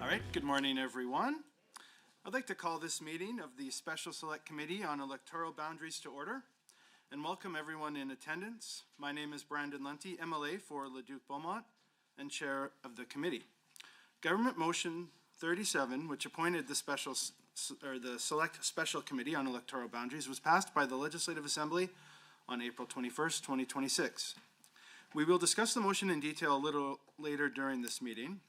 All right, good morning, everyone. I'd like to call this meeting of the Special Select Committee on Electoral Boundaries to order and welcome everyone in attendance. My name is Brandon Lunty, MLA for Leduc-Beaumont and Chair of the committee. Government Motion 37, which appointed the Select Special Committee on Electoral Boundaries, was passed by the Legislative Assembly on April 21st, 2026. We will discuss the motion in detail a little later during this meeting.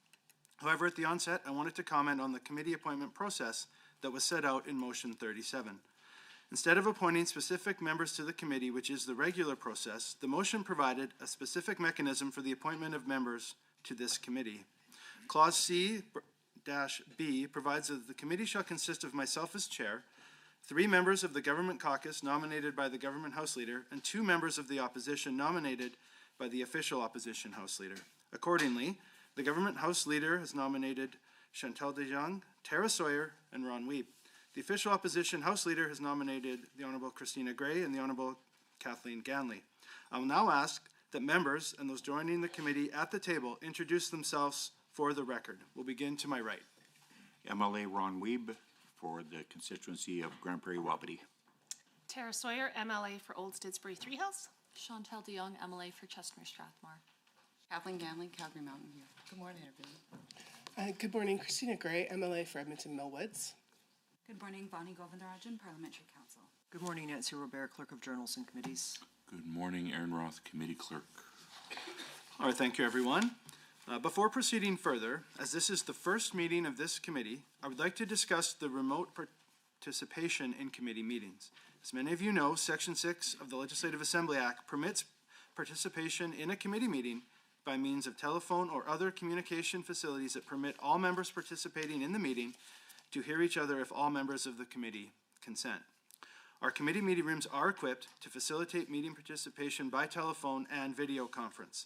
However, at the onset, I wanted to comment on the committee appointment process that was set out in Motion 37. Instead of appointing specific members to the committee, which is the regular process, the motion provided a specific mechanism for the appointment of members to this committee. Clause C-B provides that the committee shall consist of myself as chair, 3 members of the government caucus nominated by the government House Leader, and 2 members of the opposition nominated by the official opposition House Leader. Accordingly, the government House Leader has nominated Chantal DeJong, Tara Sawyer, and Ron Wiebe. The official opposition House Leader has nominated the Honourable Christina Gray and the Honourable Kathleen Ganley. I will now ask that members and those joining the committee at the table introduce themselves for the record. We'll begin to my right. MLA Ron Wiebe for the constituency of Grand Prairie Wapiti. Tara Sawyer, MLA for Old Stittsbury Three Hills. Chantal DeJong, MLA for Chestnut Strathmore. Kathleen Ganley, Calgary Mountain View. Good morning, everyone. Good morning, Christina Gray, MLA for Edmonton Millwoods. Good morning, Bonnie Govindarajan, Parliamentary Council. Good morning, Nancy Robert, Clerk of Journals and Committees. Good morning, Aaron Roth, Committee Clerk. All right, thank you, everyone. Before proceeding further, as this is the first meeting of this committee, I would like to discuss the remote participation in committee meetings. As many of you know, Section 6 of the Legislative Assembly Act permits participation in a committee meeting by means of telephone or other communication facilities that permit all members participating in the meeting to hear each other if all members of the committee consent. Our committee meeting rooms are equipped to facilitate meeting participation by telephone and video conference.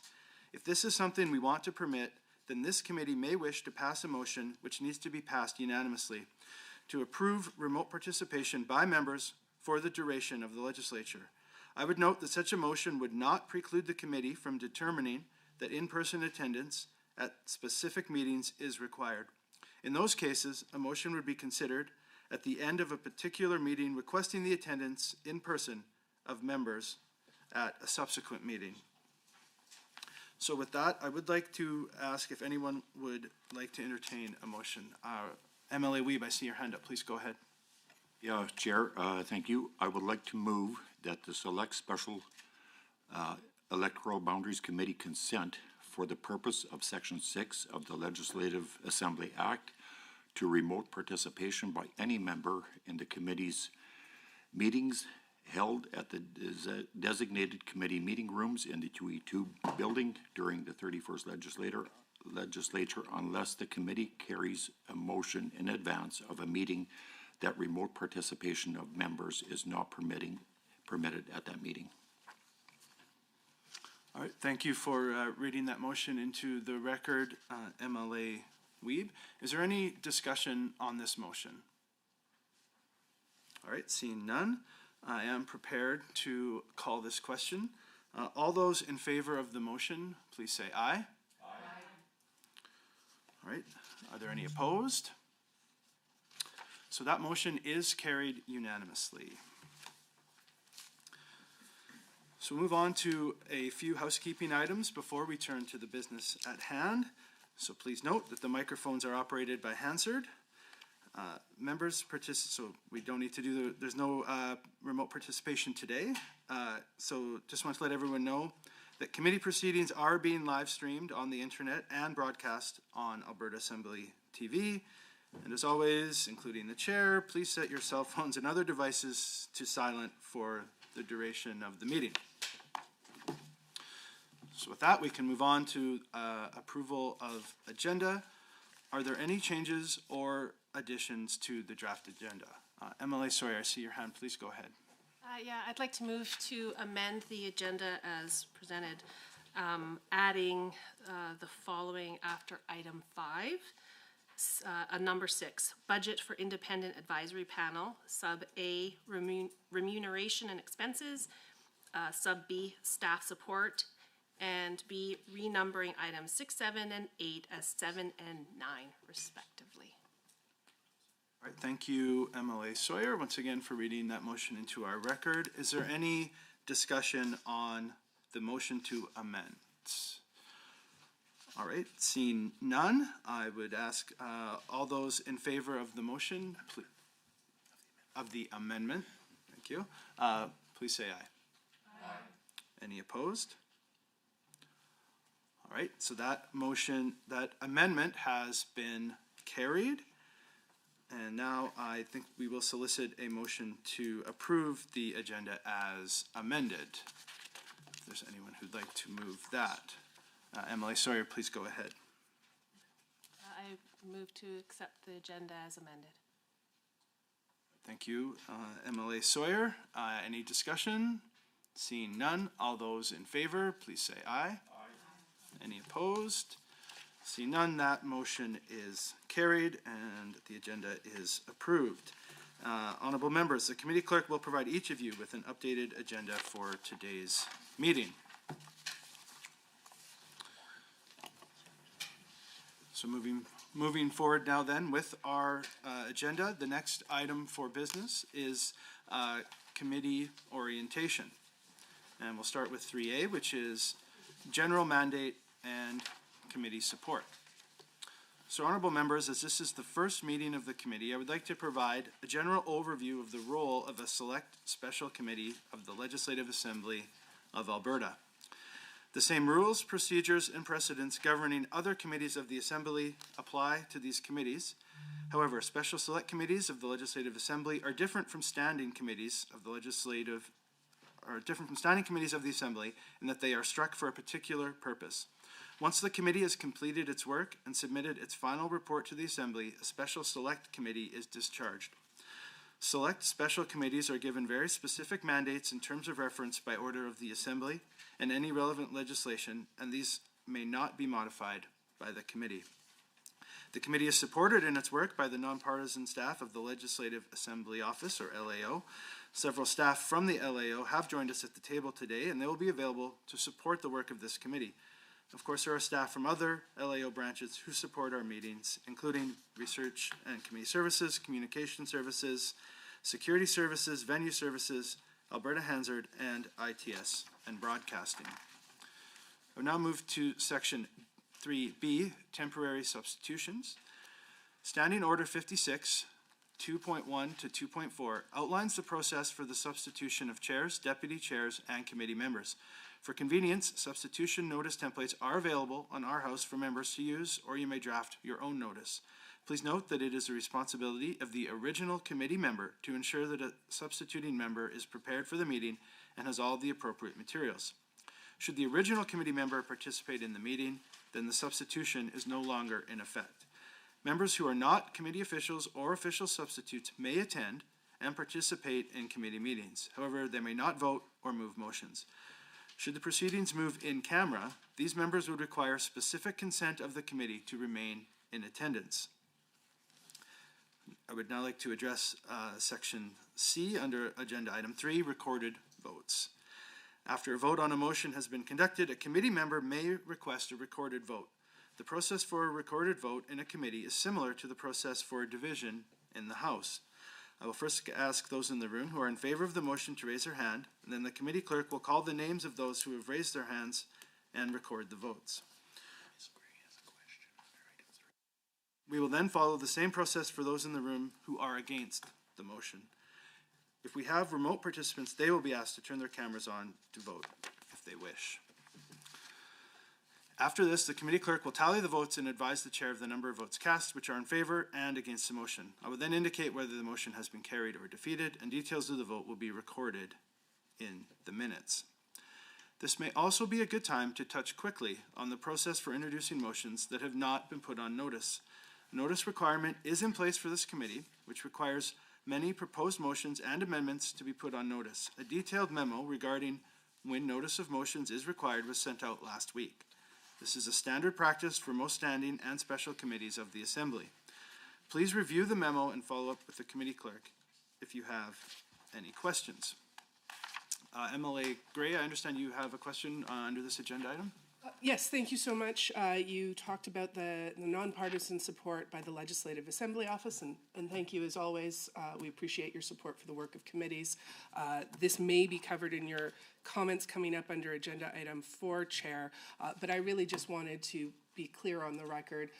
If this is something we want to permit, then this committee may wish to pass a motion, which needs to be passed unanimously, to approve remote participation by members for the duration of the legislature. I would note that such a motion would not preclude the committee from determining that in-person attendance at specific meetings is required. In those cases, a motion would be considered at the end of a particular meeting requesting the attendance in person of members at a subsequent meeting. So with that, I would like to ask if anyone would like to entertain a motion. MLA Wiebe, I see your hand up. Please go ahead. Yeah, Chair, thank you. I would like to move that the Select Special Electoral Boundaries Committee consent for the purpose of Section 6 of the Legislative Assembly Act to remote participation by any member in the committee's meetings held at the designated committee meeting rooms in the 2E2 building during the 31st legislature unless the committee carries a motion in advance of a meeting that remote participation of members is not permitted at that meeting. All right, thank you for reading that motion into the record, MLA Wiebe. Is there any discussion on this motion? All right, seeing none, I am prepared to call this question. All those in favor of the motion, please say aye. Aye. All right, are there any opposed? So that motion is carried unanimously. So we'll move on to a few housekeeping items before we turn to the business at hand. So please note that the microphones are operated by Hansard. Members so we don't need to do there's no remote participation today. So just want to let everyone know that committee proceedings are being live streamed on the internet and broadcast on Alberta Assembly TV. And as always, including the chair, please set your cell phones and other devices to silent for the duration of the meeting. So with that, we can move on to approval of agenda. Are there any changes or additions to the draft agenda? MLA Sawyer, I see your hand. Please go ahead. Yeah, I'd like to move to amend the agenda as presented, adding the following after item 5. Number 6, budget for independent advisory panel, sub A, remuneration and expenses, sub B, staff support, and B, renumbering items 6, 7, and 8 as 7 and 9, respectively. All right, thank you, MLA Sawyer, once again for reading that motion into our record. Is there any discussion on the motion to amend? All right, seeing none, I would ask all those in favor of the motion, of the amendment, thank you, please say aye. Aye. Any opposed? All right, so that motion, that amendment has been carried. And now I think we will solicit a motion to approve the agenda as amended. If there's anyone who'd like to move that. Emily Sawyer, please go ahead. I move to accept the agenda as amended. Thank you, MLA Sawyer. Any discussion? Seeing none, all those in favor, please say aye. Aye. Any opposed? Seeing none, that motion is carried and the agenda is approved. Honorable members, the committee clerk will provide each of you with an updated agenda for today's meeting. So moving forward now then with our agenda, the next item for business is committee orientation. And we'll start with 3A, which is general mandate and committee support. So honorable members, as this is the first meeting of the committee, I would like to provide a general overview of the role of a select special committee of the Legislative Assembly of Alberta. The same rules, procedures, and precedents governing other committees of the Assembly apply to these committees. However, special select committees of the Legislative Assembly are different from standing committees of the Assembly in that they are struck for a particular purpose. Once the committee has completed its work and submitted its final report to the Assembly, a special select committee is discharged. Select special committees are given very specific mandates and terms of reference by order of the Assembly and any relevant legislation, and these may not be modified by the committee. The committee is supported in its work by the nonpartisan staff of the Legislative Assembly Office, or LAO. Several staff from the LAO have joined us at the table today, and they will be available to support the work of this committee. Of course, there are staff from other LAO branches who support our meetings, including Research and Community Services, Communication Services, Security Services, Venue Services, Alberta Hansard, and ITS and Broadcasting. I will now move to Section 3B, Temporary Substitutions. Standing Order 56, 2.1 to 2.4 outlines the process for the substitution of chairs, deputy chairs, and committee members. For convenience, substitution notice templates are available on our house for members to use, or you may draft your own notice. Please note that it is the responsibility of the original committee member to ensure that a substituting member is prepared for the meeting and has all the appropriate materials. Should the original committee member participate in the meeting, then the substitution is no longer in effect. Members who are not committee officials or official substitutes may attend and participate in committee meetings. However, they may not vote or move motions. Should the proceedings move in camera, these members would require specific consent of the committee to remain in attendance. I would now like to address Section C under Agenda Item 3, recorded votes. After a vote on a motion has been conducted, a committee member may request a recorded vote. The process for a recorded vote in a committee is similar to the process for a division in the House. I will first ask those in the room who are in favor of the motion to raise their hand, and then the committee clerk will call the names of those who have raised their hands and record the votes. We will then follow the same process for those in the room who are against the motion. If we have remote participants, they will be asked to turn their cameras on to vote if they wish. After this, the committee clerk will tally the votes and advise the chair of the number of votes cast which are in favor and against the motion. I will then indicate whether the motion has been carried or defeated, and details of the vote will be recorded in the minutes. This may also be a good time to touch quickly on the process for introducing motions that have not been put on notice. A notice requirement is in place for this committee, which requires many proposed motions and amendments to be put on notice. A detailed memo regarding when notice of motions is required was sent out last week. This is a standard practice for most standing and special committees of the Assembly. Please review the memo and follow up with the committee clerk if you have any questions. MLA Gray, I understand you have a question under this agenda item? Yes, thank you so much. You talked about the nonpartisan support by the Legislative Assembly Office, and thank you as always. We appreciate your support for the work of committees. This may be covered in your comments coming up under Agenda Item 4, Chair, but I really just wanted to be clear on the record.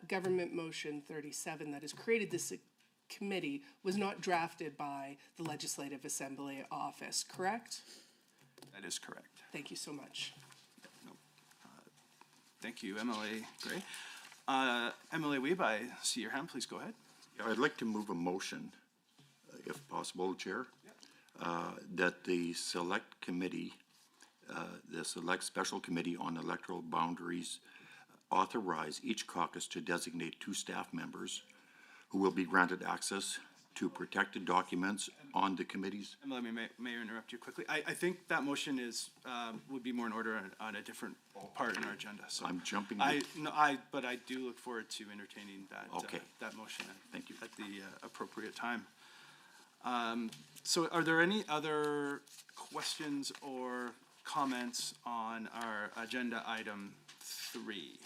Government Motion 37 that has created this committee was not drafted by the Legislative Assembly Office, correct? That is correct. Thank you so much. Thank you, MLA Gray. MLA Weeb, I see your hand. Please go ahead. Yeah, I'd like to move a motion, if possible, Chair, that the select committee, the select special committee on electoral boundaries authorize each caucus to designate 2 staff members who will be granted access to protected documents on the committees. And let me may interrupt you quickly. I think that motion is, would be more in order on a different part in our agenda, so. I'm jumping. But I do look forward to entertaining that, Okay. that motion. Thank you. At the appropriate time. So are there any other questions or comments on our agenda item 3?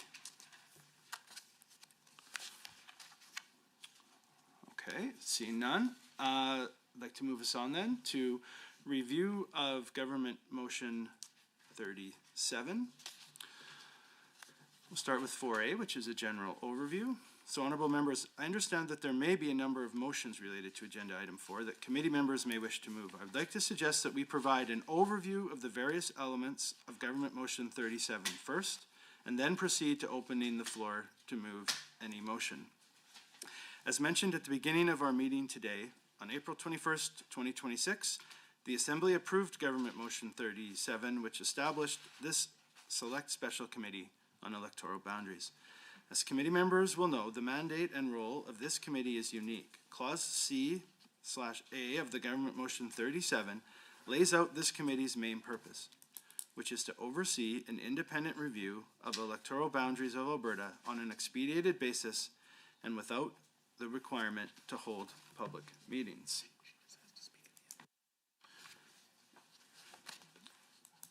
Okay, seeing none, I'd like to move us on then to review of Government Motion 37. We'll start with 4A, which is a general overview. So, honorable members, I understand that there may be a number of motions related to Agenda Item 4 that committee members may wish to move. I would like to suggest that we provide an overview of the various elements of Government Motion 37 first, and then proceed to opening the floor to move any motion. As mentioned at the beginning of our meeting today, on April 21st, 2026, the Assembly approved Government Motion 37, which established this Select Special Committee on Electoral Boundaries. As committee members will know, the mandate and role of this committee is unique. Clause C/A of the Government Motion 37 lays out this committee's main purpose, which is to oversee an independent review of electoral boundaries of Alberta on an expedited basis and without the requirement to hold public meetings.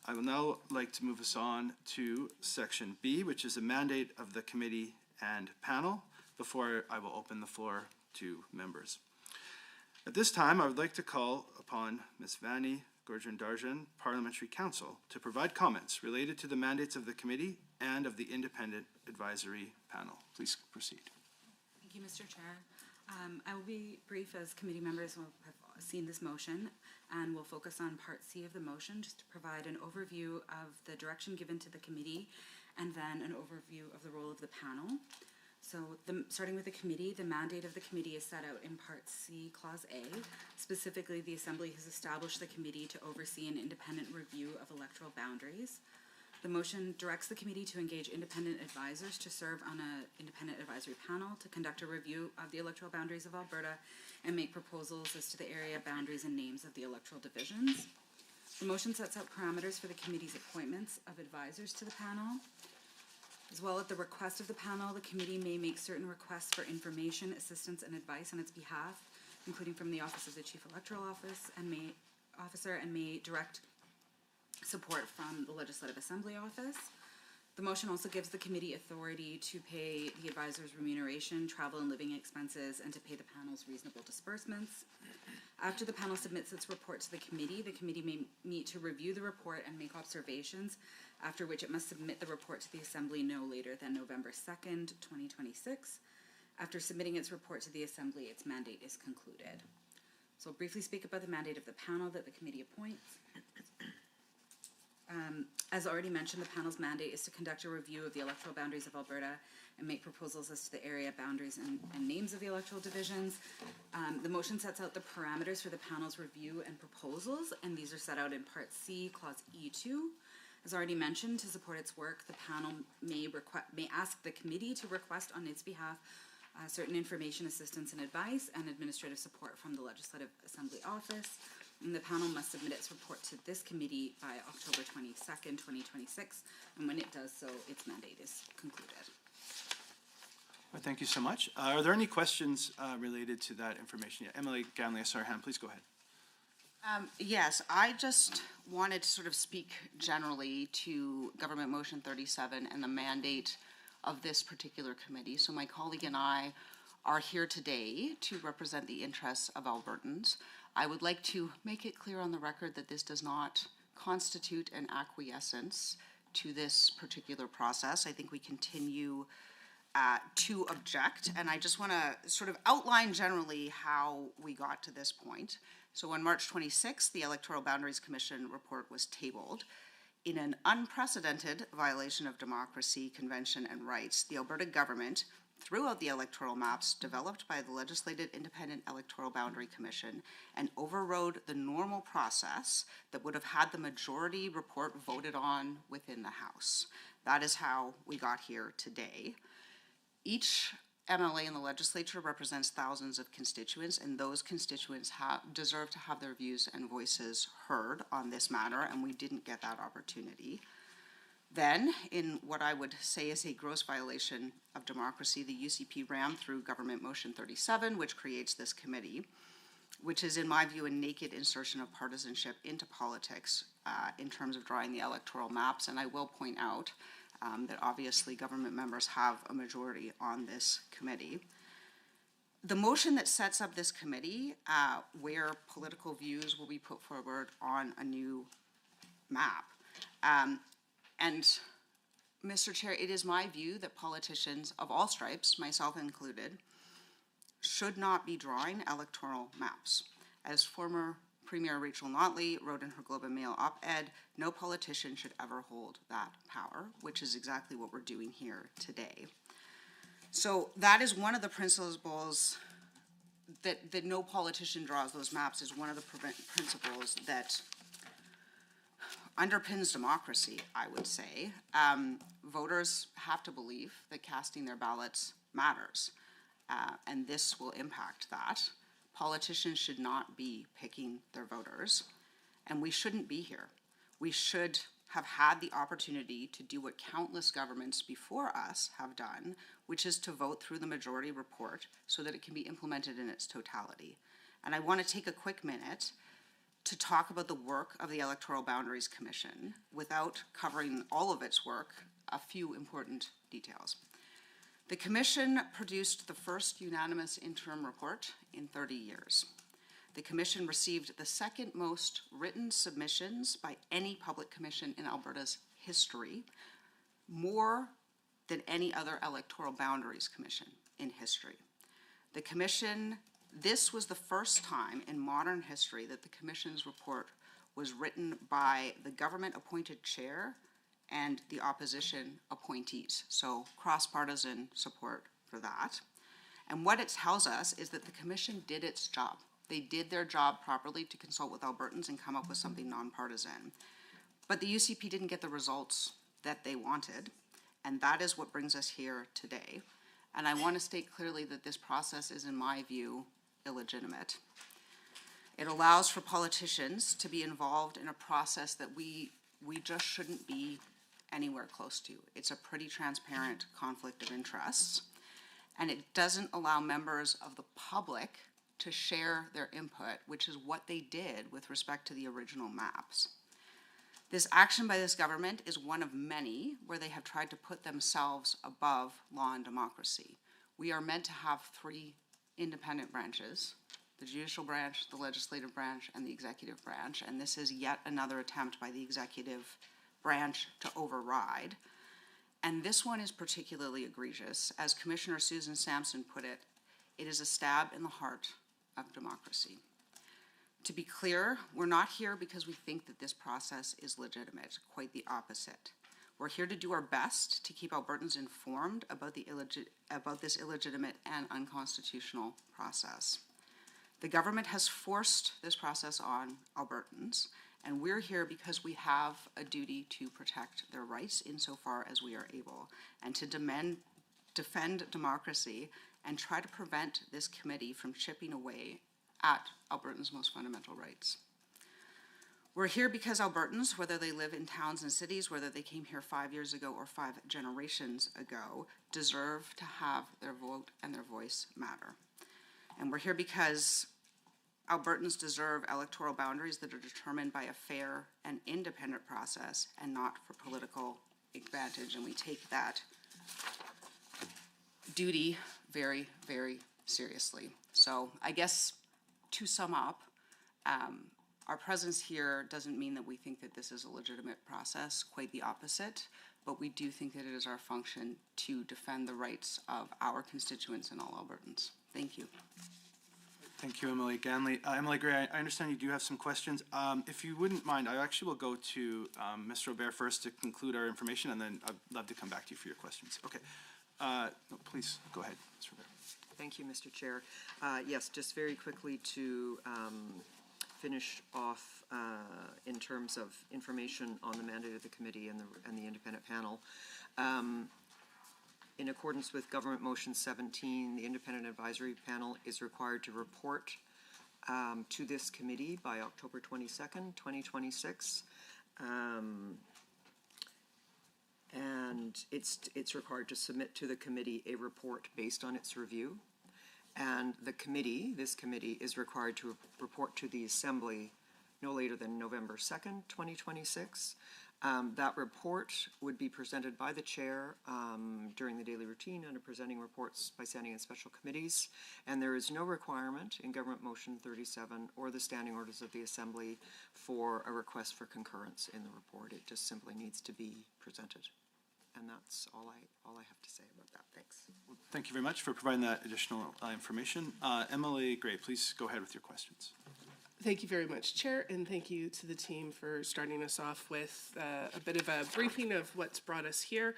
I will now like to move us on to Section B, which is a mandate of the committee and panel, before I will open the floor to members. At this time, I would like to call upon Ms. Vani Gordjan-Darjan, Parliamentary Counsel, to provide comments related to the mandates of the committee and of the independent advisory panel. Please proceed. Thank you, Mr. Chair. I will be brief, as committee members will have seen this motion, and we'll focus on Part C of the motion just to provide an overview of the direction given to the committee and then an overview of the role of the panel. So starting with the committee, the mandate of the committee is set out in Part C, Clause A. Specifically, the Assembly has established the committee to oversee an independent review of electoral boundaries. The motion directs the committee to engage independent advisors to serve on an independent advisory panel to conduct a review of the electoral boundaries of Alberta and make proposals as to the area boundaries and names of the electoral divisions. The motion sets out parameters for the committee's appointments of advisors to the panel. As well, at the request of the panel, the committee may make certain requests for information, assistance, and advice on its behalf, including from the Office of the Chief Electoral Officer, and may direct support from the Legislative Assembly Office. The motion also gives the committee authority to pay the advisor's remuneration, travel and living expenses, and to pay the panel's reasonable disbursements. After the panel submits its report to the committee may meet to review the report and make observations, after which it must submit the report to the Assembly no later than November 2nd, 2026. After submitting its report to the Assembly, its mandate is concluded. So I'll briefly speak about the mandate of the panel that the committee appoints. As already mentioned, the panel's mandate is to conduct a review of the electoral boundaries of Alberta and make proposals as to the area boundaries and names of the electoral divisions. The motion sets out the parameters for the panel's review and proposals, and these are set out in Part C, Clause E2. As already mentioned, to support its work, the panel may ask the committee to request on its behalf certain information, assistance, and advice, and administrative support from the Legislative Assembly Office. And the panel must submit its report to this committee by October 22nd, 2026, and when it does so, its mandate is concluded. Well, thank you so much. Are there any questions related to that information? Yeah, Emily Ganley, I saw her hand. Please go ahead. Yes, I just wanted to sort of speak generally to Government Motion 37 and the mandate of this particular committee. So my colleague and I are here today to represent the interests of Albertans. I would like to make it clear on the record that this does not constitute an acquiescence to this particular process. I think we continue to object, and I just want to sort of outline generally how we got to this point. So on March 26th, the Electoral Boundaries Commission report was tabled. In an unprecedented violation of democracy, convention, and rights, the Alberta government threw out the electoral maps developed by the Legislative Independent Electoral Boundary Commission and overrode the normal process that would have had the majority report voted on within the House. That is how we got here today. Each MLA in the legislature represents thousands of constituents, and those constituents deserve to have their views and voices heard on this matter, and we didn't get that opportunity. Then, in what I would say is a gross violation of democracy, the UCP ran through Government Motion 37, which creates this committee, which is, in my view, a naked insertion of partisanship into politics in terms of drawing the electoral maps. And I will point out that obviously government members have a majority on this committee. The motion that sets up this committee, where political views will be put forward on a new map. And Mr. Chair, it is my view that politicians of all stripes, myself included, should not be drawing electoral maps. As former Premier Rachel Notley wrote in her Globe and Mail op-ed, no politician should ever hold that power, which is exactly what we're doing here today. So that is one of the principles that no politician draws those maps, is one of the principles that underpins democracy, I would say. Voters have to believe that casting their ballots matters, and this will impact that. Politicians should not be picking their voters, and we shouldn't be here. We should have had the opportunity to do what countless governments before us have done, which is to vote through the majority report so that it can be implemented in its totality. And I want to take a quick minute to talk about the work of the Electoral Boundaries Commission without covering all of its work, a few important details. The Commission produced the first unanimous interim report in 30 years. The Commission received the second most written submissions by any public commission in Alberta's history, more than any other Electoral Boundaries Commission in history. The Commission, this was the first time in modern history that the Commission's report was written by the government-appointed chair and the opposition appointees, so cross-partisan support for that. And what it tells us is that the Commission did its job. They did their job properly to consult with Albertans and come up with something nonpartisan. But the UCP didn't get the results that they wanted, and that is what brings us here today. And I want to state clearly that this process is, in my view, illegitimate. It allows for politicians to be involved in a process that we just shouldn't be anywhere close to. It's a pretty transparent conflict of interests, and it doesn't allow members of the public to share their input, which is what they did with respect to the original maps. This action by this government is one of many where they have tried to put themselves above law and democracy. We are meant to have three independent branches: the judicial branch, the legislative branch, and the executive branch, and this is yet another attempt by the executive branch to override. And this one is particularly egregious. As Commissioner Susan Sampson put it, it is a stab in the heart of democracy. To be clear, we're not here because we think that this process is legitimate, quite the opposite. We're here to do our best to keep Albertans informed about this illegitimate and unconstitutional process. The government has forced this process on Albertans, and we're here because we have a duty to protect their rights insofar as we are able, and to defend democracy and try to prevent this committee from chipping away at Albertans' most fundamental rights. We're here because Albertans, whether they live in towns and cities, whether they came here 5 years ago or 5 generations ago, deserve to have their vote and their voice matter. And we're here because Albertans deserve electoral boundaries that are determined by a fair and independent process and not for political advantage, and we take that duty very, very seriously. So I guess to sum up, our presence here doesn't mean that we think that this is a legitimate process, quite the opposite, but we do think that it is our function to defend the rights of our constituents and all Albertans. Thank you. Thank you, Emily Ganley. Emily Gray, I understand you do have some questions. If you wouldn't mind, I actually will go to Ms. Robert first to conclude our information, and then I'd love to come back to you for your questions. Okay. No, please, go ahead, Ms. Robert. Thank you, Mr. Chair. Yes, just very quickly to finish off in terms of information on the mandate of the committee and the independent panel. In accordance with Government Motion 17, the Independent Advisory Panel is required to report to this committee by October 22nd, 2026. And it's required to submit to the committee a report based on its review. And this committee is required to report to the Assembly no later than November 2nd, 2026. That report would be presented by the chair during the daily routine under presenting reports by standing and special committees. And there is no requirement in Government Motion 37 or the standing orders of the Assembly for a request for concurrence in the report. It just simply needs to be presented. And that's all I have to say about that. Thanks. Thank you very much for providing that additional information. Emily Gray, please go ahead with your questions. Thank you very much, Chair, and thank you to the team for starting us off with a bit of a briefing of what's brought us here,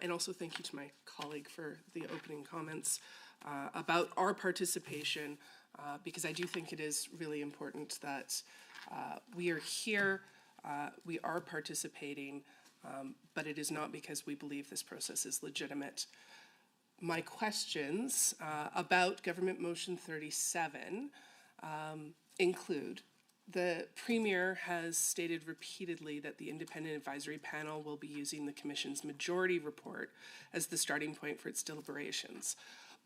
and also thank you to my colleague for the opening comments about our participation, because I do think it is really important that we are here, we are participating, but it is not because we believe this process is legitimate. My questions about Government Motion 37 include: the Premier has stated repeatedly that the Independent Advisory Panel will be using the Commission's majority report as the starting point for its deliberations.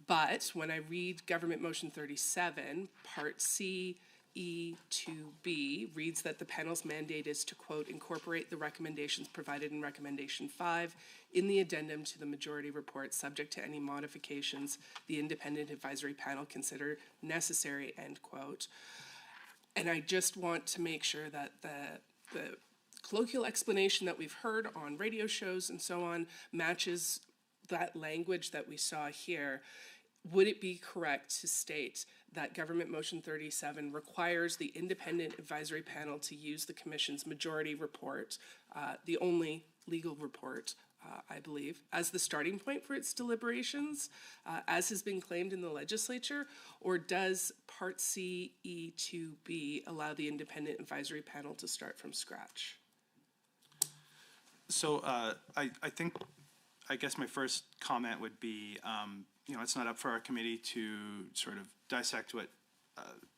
But when I read Government Motion 37, Part C, E to B, reads that the panel's mandate is to, quote, incorporate the recommendations provided in Recommendation 5 in the addendum to the majority report, subject to any modifications the Independent Advisory Panel consider necessary, end quote. And I just want to make sure that the colloquial explanation that we've heard on radio shows and so on matches that language that we saw here. Would it be correct to state that Government Motion 37 requires the Independent Advisory Panel to use the Commission's majority report, the only legal report, I believe, as the starting point for its deliberations, as has been claimed in the legislature, or does Part C, E to B allow the Independent Advisory Panel to start from scratch? So I guess my first comment would be, it's not up for our committee to sort of dissect what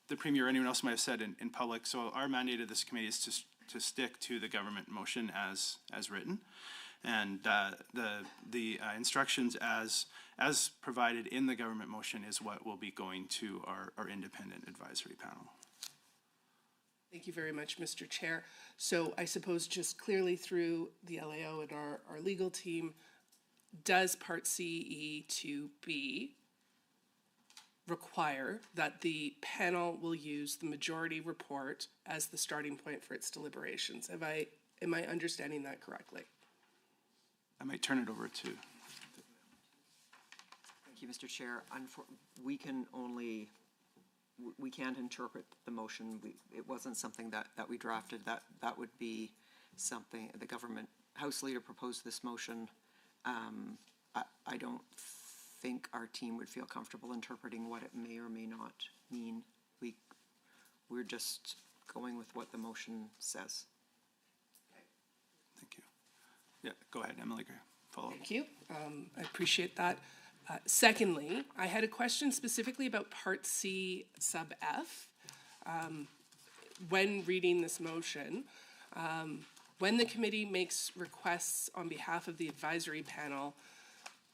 the Premier or anyone else might have said in public. So our mandate of this committee is to stick to the government motion as written, and the instructions as provided in the government motion is what will be going to our independent advisory panel. Thank you very much, Mr. Chair. So I suppose just clearly through the LAO and our legal team, does Part C, E to B require that the panel will use the majority report as the starting point for its deliberations? Am I understanding that correctly? I might turn it over to. Thank you, Mr. Chair. We can't interpret the motion. It wasn't something that we drafted. That would be something the government House Leader proposed this motion. I don't think our team would feel comfortable interpreting what it may or may not mean. We're just going with what the motion says. Thank you. Yeah, go ahead, Emily Gray. Follow up. Thank you. I appreciate that. Secondly, I had a question specifically about Part C sub F. When reading this motion, when the committee makes requests on behalf of the advisory panel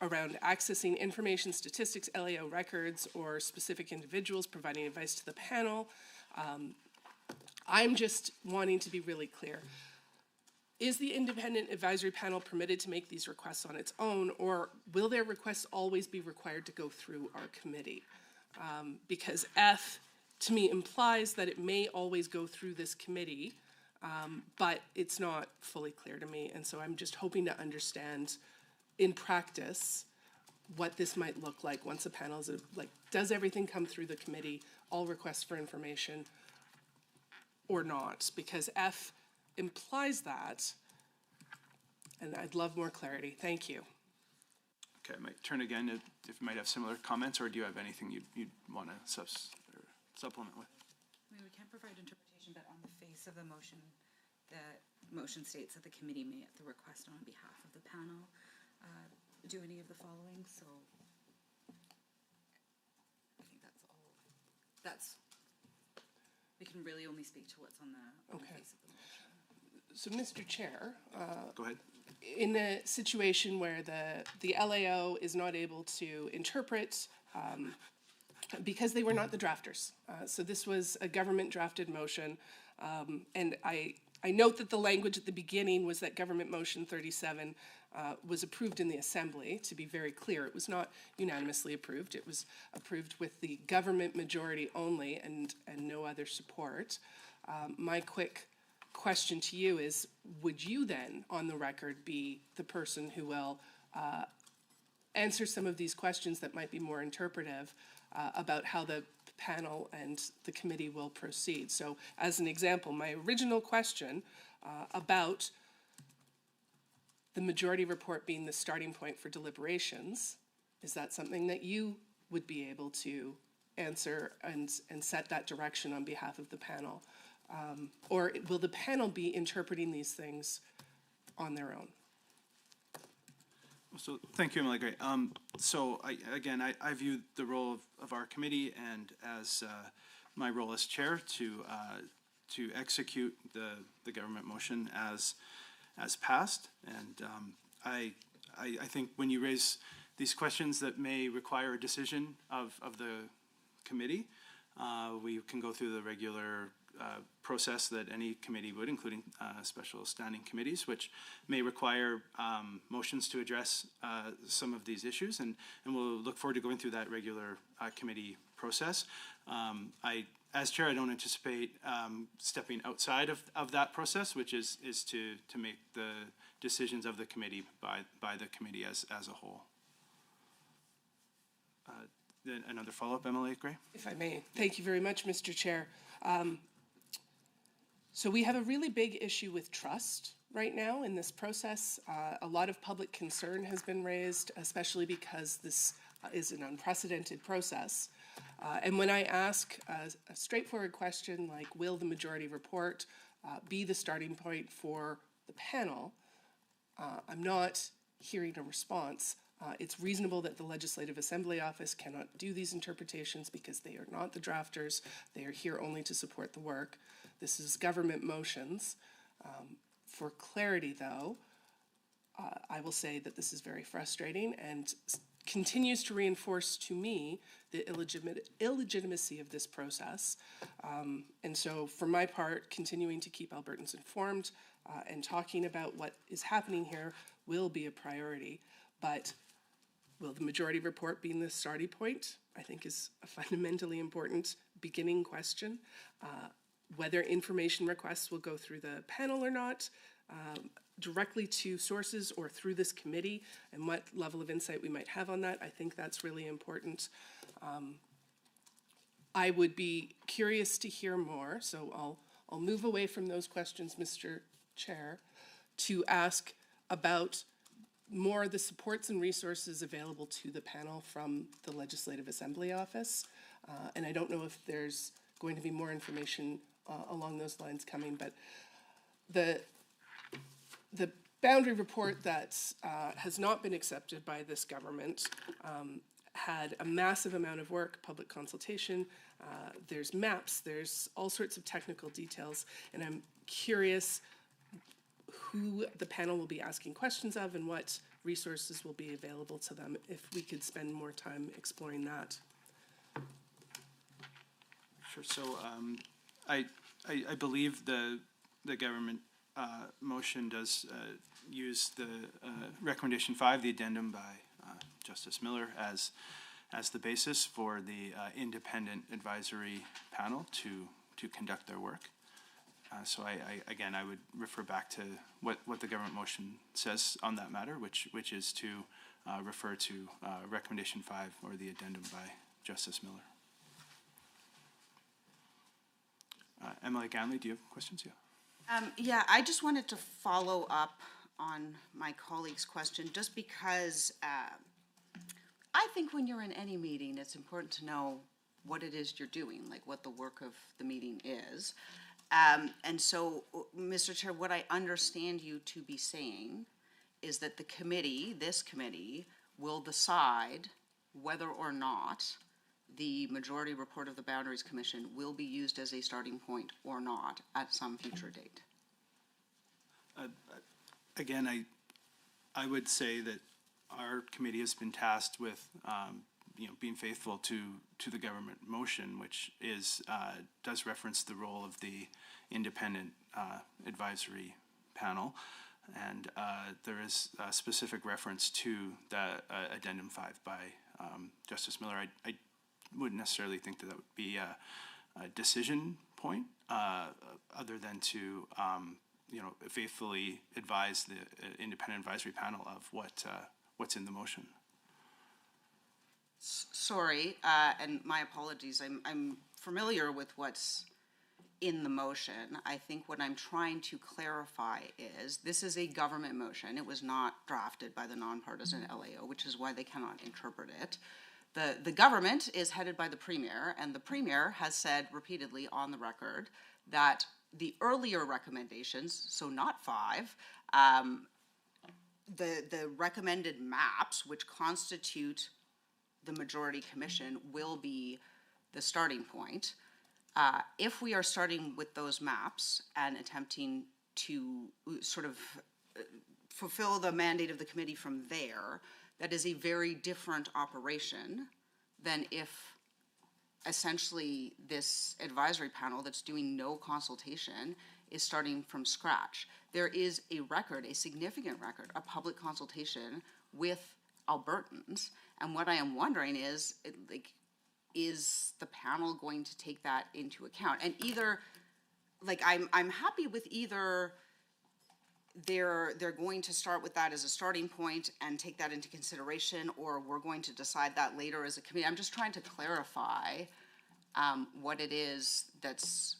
around accessing information, statistics, LAO records, or specific individuals providing advice to the panel, I'm just wanting to be really clear. Is the independent advisory panel permitted to make these requests on its own, or will their requests always be required to go through our committee? Because F, to me, implies that it may always go through this committee, but it's not fully clear to me, and so I'm just hoping to understand in practice what this might look like once a panel is, like, does everything come through the committee, all requests for information, or not? Because F implies that, and I'd love more clarity. Thank you. Okay, I might turn again if you might have similar comments, or do you have anything you'd want to supplement with? I mean, we can't provide interpretation, but on the face of the motion states that the committee may, at the request on behalf of the panel, do any of the following, so I think that's all. We can really only speak to what's on the Okay. face of the motion. So, Mr. Chair, Go ahead. in a situation where the LAO is not able to interpret, because they were not the drafters. So this was a government drafted motion, and I note that the language at the beginning was that government motion 37 was approved in the assembly. To be very clear, it was not unanimously approved. It was approved with the government majority only and no other support. My quick question to you is, would you then, on the record, be the person who will answer some of these questions that might be more interpretive about how the panel and the committee will proceed? So, as an example, my original question about the majority report being the starting point for deliberations, is that something that you would be able to answer and set that direction on behalf of the panel? Or will the panel be interpreting these things on their own? So, thank you, Emily. Great. So, I view the role of our committee and as my role as chair to execute the government motion as passed. And I think when you raise these questions that may require a decision of the committee, we can go through the regular process that any committee would, including special standing committees, which may require motions to address some of these issues, and we'll look forward to going through that regular committee process. As chair, I don't anticipate stepping outside of that process, which is to make the decisions of the committee by the committee as a whole. Then another follow-up, Emily Gray? If I may. Thank you very much, Mr. Chair. So we have a really big issue with trust right now in this process. A lot of public concern has been raised, especially because this is an unprecedented process. And when I ask a straightforward question like, will the majority report be the starting point for the panel, I'm not hearing a response. It's reasonable that the Legislative Assembly Office cannot do these interpretations because they are not the drafters. They are here only to support the work. This is government motions. For clarity, though, I will say that this is very frustrating and continues to reinforce to me the illegitimacy of this process. And so for my part, continuing to keep Albertans informed and talking about what is happening here will be a priority. But will the majority report being the starting point, I think, is a fundamentally important beginning question. Whether information requests will go through the panel or not, directly to sources or through this committee, and what level of insight we might have on that, I think that's really important. I would be curious to hear more, so I'll move away from those questions, Mr. Chair, to ask about more of the supports and resources available to the panel from the Legislative Assembly Office. And I don't know if there's going to be more information along those lines coming, but the boundary report that has not been accepted by this government had a massive amount of work, public consultation, there's maps, there's all sorts of technical details, and I'm curious who the panel will be asking questions of and what resources will be available to them, if we could spend more time exploring that. Sure. So I believe the government motion does use the recommendation 5, the addendum by Justice Miller, as the basis for the independent advisory panel to conduct their work. So again, I would refer back to what the government motion says on that matter, which is to refer to recommendation 5 or the addendum by Justice Miller. Emily Ganley, do you have questions? Yeah. Yeah, I just wanted to follow up on my colleague's question, just because I think when you're in any meeting, it's important to know what it is you're doing, like what the work of the meeting is. And so, Mr. Chair, what I understand you to be saying is that the committee, this committee, will decide whether or not the majority report of the Boundaries Commission will be used as a starting point or not at some future date. Again, I would say that our committee has been tasked with being faithful to the government motion, which is does reference the role of the independent advisory panel, and there is a specific reference to the addendum 5 by Justice Miller. I wouldn't necessarily think that would be a decision point, other than to faithfully advise the independent advisory panel of what's in the motion. Sorry, and my apologies. I'm familiar with what's in the motion. I think what I'm trying to clarify is this is a government motion. It was not drafted by the nonpartisan LAO, which is why they cannot interpret it. The government is headed by the Premier, and the Premier has said repeatedly on the record that the earlier recommendations, so not 5, the recommended maps, which constitute the majority commission, will be the starting point. If we are starting with those maps and attempting to sort of fulfill the mandate of the committee from there, that is a very different operation than if essentially this advisory panel that's doing no consultation is starting from scratch. There is a record, a significant record, a public consultation with Albertans, and what I am wondering is, is the panel going to take that into account? And either, I'm happy with either they're going to start with that as a starting point and take that into consideration, or we're going to decide that later as a committee. I'm just trying to clarify what it is that's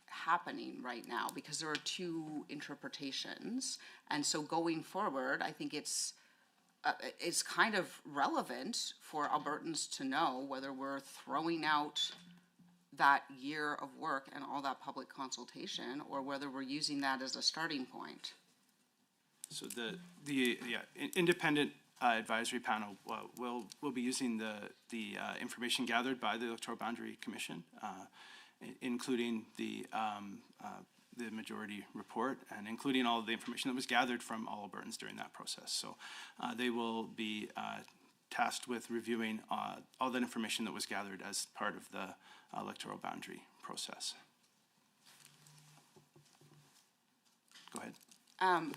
happening right now, because there are two interpretations. And so going forward, I think it's kind of relevant for Albertans to know whether we're throwing out that year of work and all that public consultation, or whether we're using that as a starting point. So the independent advisory panel will be using the information gathered by the Electoral Boundary Commission, including the majority report, and including all of the information that was gathered from all Albertans during that process. So they will be tasked with reviewing all that information that was gathered as part of the electoral boundary process. Go ahead.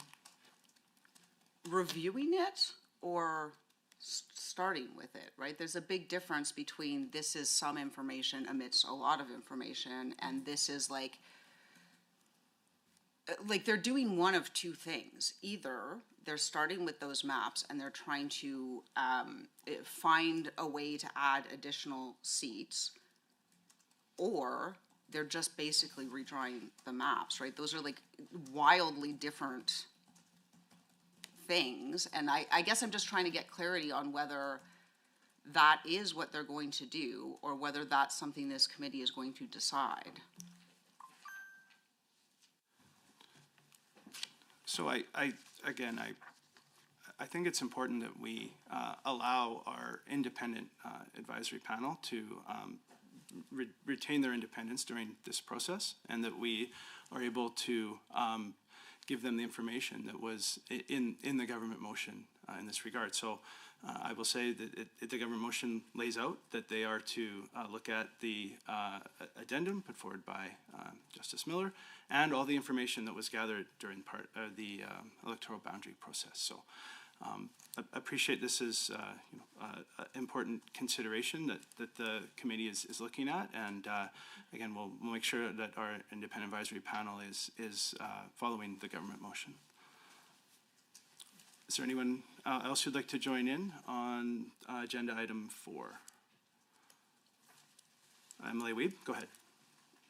Reviewing it or starting with it, right? There's a big difference between this is some information amidst a lot of information, and this is like they're doing one of two things. Either they're starting with those maps and they're trying to find a way to add additional seats, or they're just basically redrawing the maps, right? Those are like wildly different things, and I guess I'm just trying to get clarity on whether that is what they're going to do, or whether that's something this committee is going to decide. So I think it's important that we allow our independent advisory panel to retain their independence during this process, and that we are able to give them the information that was in the government motion in this regard. So I will say that the government motion lays out that they are to look at the addendum put forward by Justice Miller and all the information that was gathered during the electoral boundary process. So I appreciate this is an important consideration that the committee is looking at, and again, we'll make sure that our independent advisory panel is following the government motion. Is there anyone else who'd like to join in on agenda item 4? Emily Wiebe, go ahead.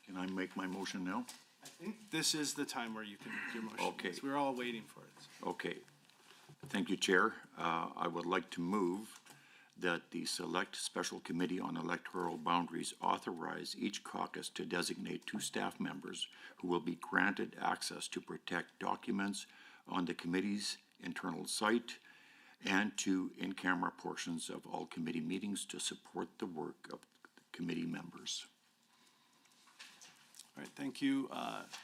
Can I make my motion now? I think this is the time where you can make your motion. Okay. Yes, we're all waiting for it. Okay. Thank you, Chair. I would like to move that the Select Special Committee on Electoral Boundaries authorize each caucus to designate 2 staff members who will be granted access to protect documents on the committee's internal site and to in-camera portions of all committee meetings to support the work of the committee members. All right, thank you,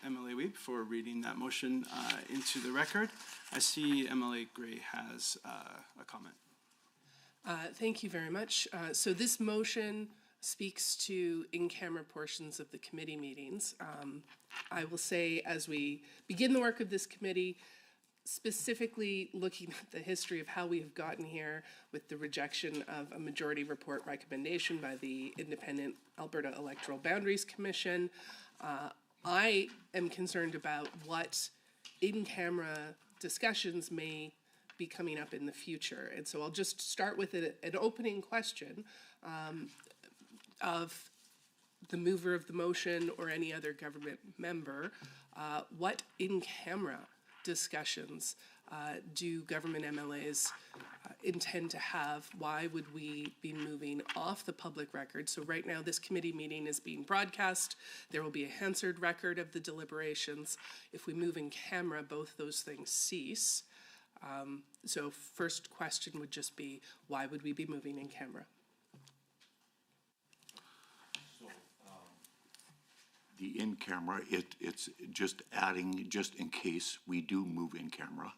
MLA Wiebe, for reading that motion into the record. I see MLA Gray has a comment. Thank you very much. So this motion speaks to in-camera portions of the committee meetings. I will say, as we begin the work of this committee, specifically looking at the history of how we have gotten here with the rejection of a majority report recommendation by the Independent Alberta Electoral Boundaries Commission, I am concerned about what in-camera discussions may be coming up in the future. And so I'll just start with an opening question of the mover of the motion or any other government member. What in-camera discussions do government MLAs intend to have? Why would we be moving off the public record? So right now, this committee meeting is being broadcast. There will be a Hansard record of the deliberations. If we move in camera, both those things cease. So first question would just be, why would we be moving in camera? The in-camera, it's just adding, just in case we do move in camera.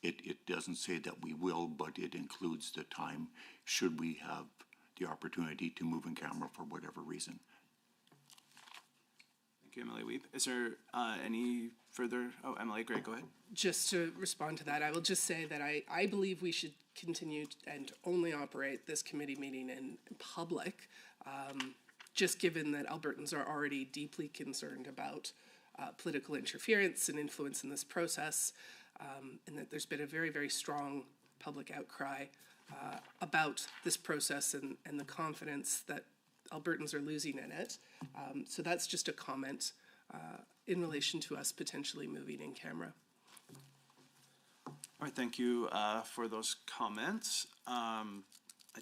It doesn't say that we will, but it includes the time should we have the opportunity to move in camera for whatever reason. Thank you, Emily Wiebe. Is there any further? Oh, Emily Gray, go ahead. Just to respond to that, I will just say that I believe we should continue and only operate this committee meeting in public, just given that Albertans are already deeply concerned about political interference and influence in this process, and that there's been a very, very strong public outcry about this process and the confidence that Albertans are losing in it. So that's just a comment in relation to us potentially moving in camera. All right, thank you for those comments. I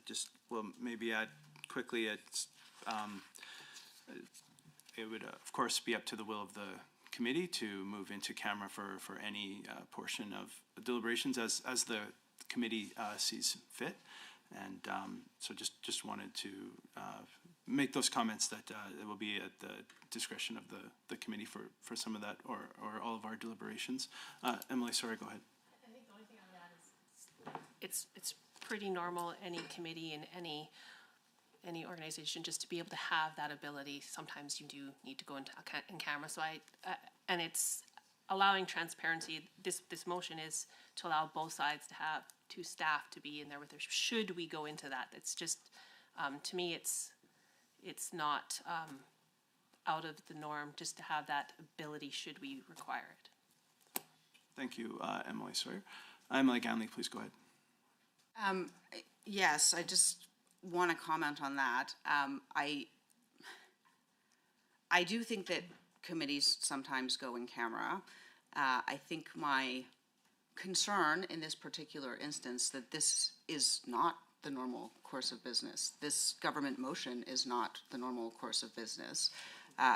just will maybe add quickly, it would, of course, be up to the will of the committee to move into camera for any portion of deliberations as the committee sees fit. And so just wanted to make those comments that it will be at the discretion of the committee for some of that or all of our deliberations. Emily, sorry, go ahead. I think the only thing I would add is it's pretty normal, any committee in any organization, just to be able to have that ability. Sometimes you do need to go in camera. So and it's allowing transparency. This motion is to allow both sides to have 2 staff to be in there with their, should we go into that. It's just, to me, it's not out of the norm just to have that ability should we require it. Thank you, Emily Sawyer. Emily Ganley, please go ahead. Yes, I just want to comment on that. I do think that committees sometimes go in camera. I think my concern in this particular instance that this is not the normal course of business. This government motion is not the normal course of business.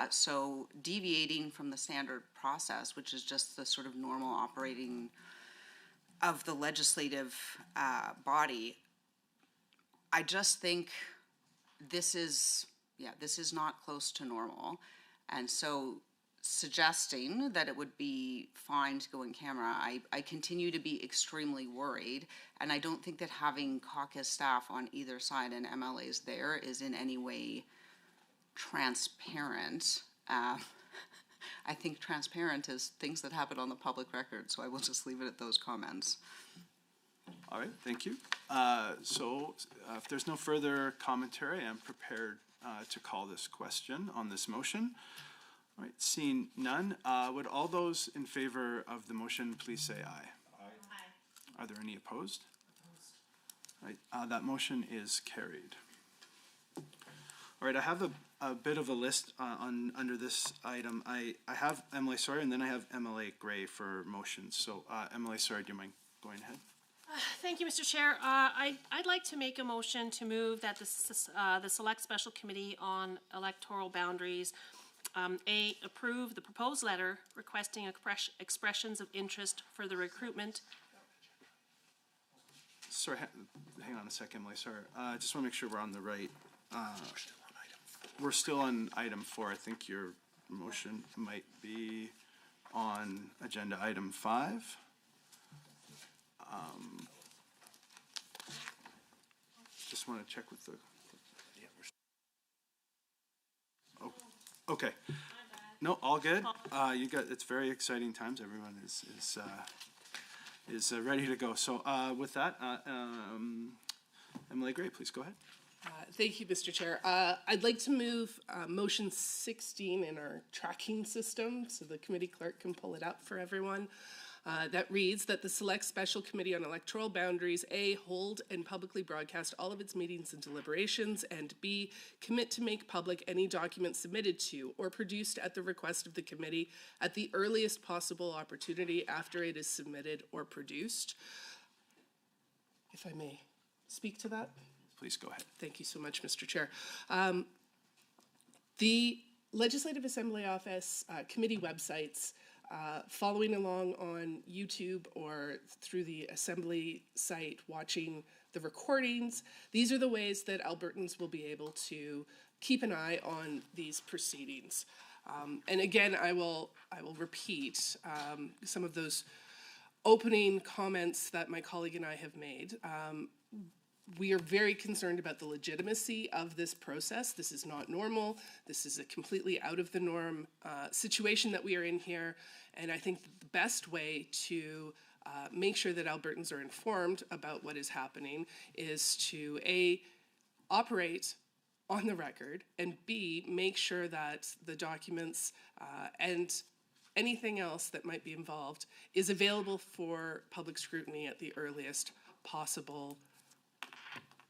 So deviating from the standard process, which is just the sort of normal operating of the legislative body, I just think this is not close to normal. And so suggesting that it would be fine to go in camera. I continue to be extremely worried, and I don't think that having caucus staff on either side and MLAs there is in any way transparent. I think transparent is things that happen on the public record, so I will just leave it at those comments. All right, thank you. So if there's no further commentary, I'm prepared to call this question on this motion. All right, seeing none, would all those in favor of the motion please say aye? Aye. Are there any opposed? All right, that motion is carried. All right, I have a bit of a list under this item. I have Emily Sawyer, and then I have MLA Gray for motions. So Emily Sawyer, do you mind going ahead? Thank you, Mr. Chair. I'd like to make a motion to move that the Select Special Committee on Electoral Boundaries approve the proposed letter requesting expressions of interest for the recruitment. Sorry, hang on a second, Emily. Sorry, I just want to make sure we're on the right. We're still on item 4. I think your motion might be on agenda item 5. Just want to check with the. Oh, okay. No, all good. You got. It's very exciting times. Everyone is ready to go. So with that, Emily Gray, please go ahead. Thank you, Mr. Chair. I'd like to move motion 16 in our tracking system so the committee clerk can pull it up for everyone. That reads that the Select Special Committee on Electoral Boundaries, A, hold and publicly broadcast all of its meetings and deliberations, and B, commit to make public any document submitted to or produced at the request of the committee at the earliest possible opportunity after it is submitted or produced. If I may speak to that? Please go ahead. Thank you so much, Mr. Chair. The Legislative Assembly Office committee websites, following along on YouTube or through the Assembly site, watching the recordings, these are the ways that Albertans will be able to keep an eye on these proceedings. And again, I will repeat some of those opening comments that my colleague and I have made. We are very concerned about the legitimacy of this process. This is not normal. This is a completely out of the norm situation that we are in here. And I think that the best way to make sure that Albertans are informed about what is happening is to A, operate on the record, and B, make sure that the documents and anything else that might be involved is available for public scrutiny at the earliest possible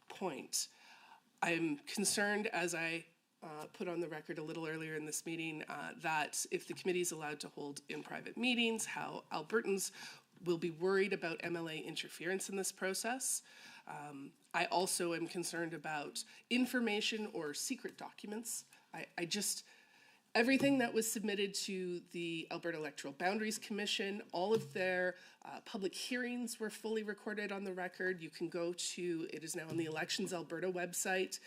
point. I'm concerned, as I put on the record a little earlier in this meeting, that if the committee is allowed to hold in private meetings, how Albertans will be worried about MLA interference in this process. I also am concerned about information or secret documents. Everything that was submitted to the Alberta Electoral Boundaries Commission, all of their public hearings were fully recorded on the record. You can go to, it is now on the Elections Alberta website.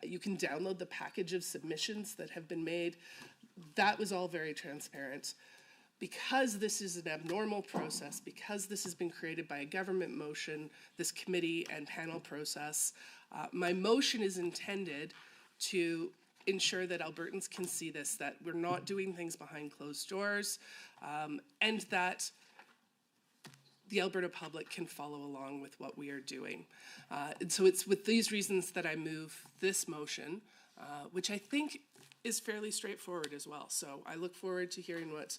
You can download the package of submissions that have been made. That was all very transparent. Because this is an abnormal process, because this has been created by a government motion, this committee and panel process, my motion is intended to ensure that Albertans can see this, that we're not doing things behind closed doors, and that the Alberta public can follow along with what we are doing. And so it's with these reasons that I move this motion, which I think is fairly straightforward as well. So I look forward to hearing what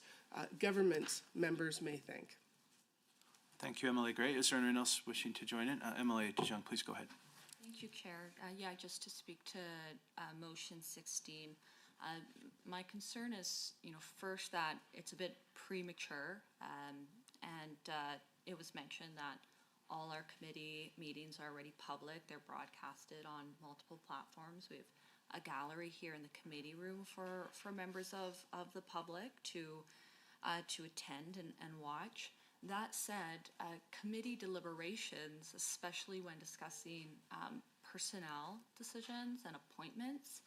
government members may think. Thank you, Emily Gray. Is there anyone else wishing to join in? Emily DeJong, please go ahead. Thank you, Chair. Yeah, just to speak to motion 16. My concern is, first that it's a bit premature, and it was mentioned that all our committee meetings are already public. They're broadcasted on multiple platforms. We have a gallery here in the committee room for members of the public to attend and watch. That said, committee deliberations, especially when discussing personnel decisions and appointments,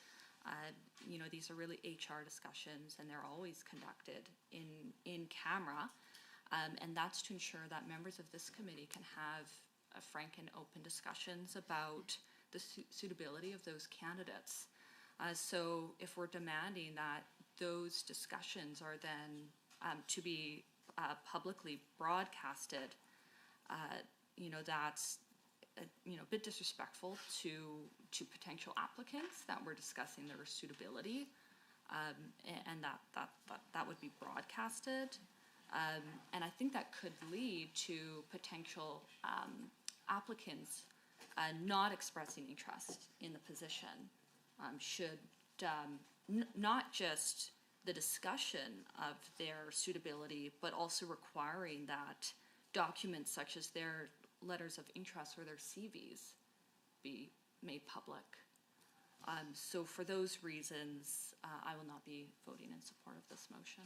These are really HR discussions, and they're always conducted in camera. And that's to ensure that members of this committee can have frank and open discussions about the suitability of those candidates. So if we're demanding that those discussions are then to be publicly broadcasted, that's a bit disrespectful to potential applicants that we're discussing their suitability, and that would be broadcasted. And I think that could lead to potential applicants not expressing interest in the position, should not just the discussion of their suitability, but also requiring that documents such as their letters of interest or their CVs be made public. So for those reasons, I will not be voting in support of this motion.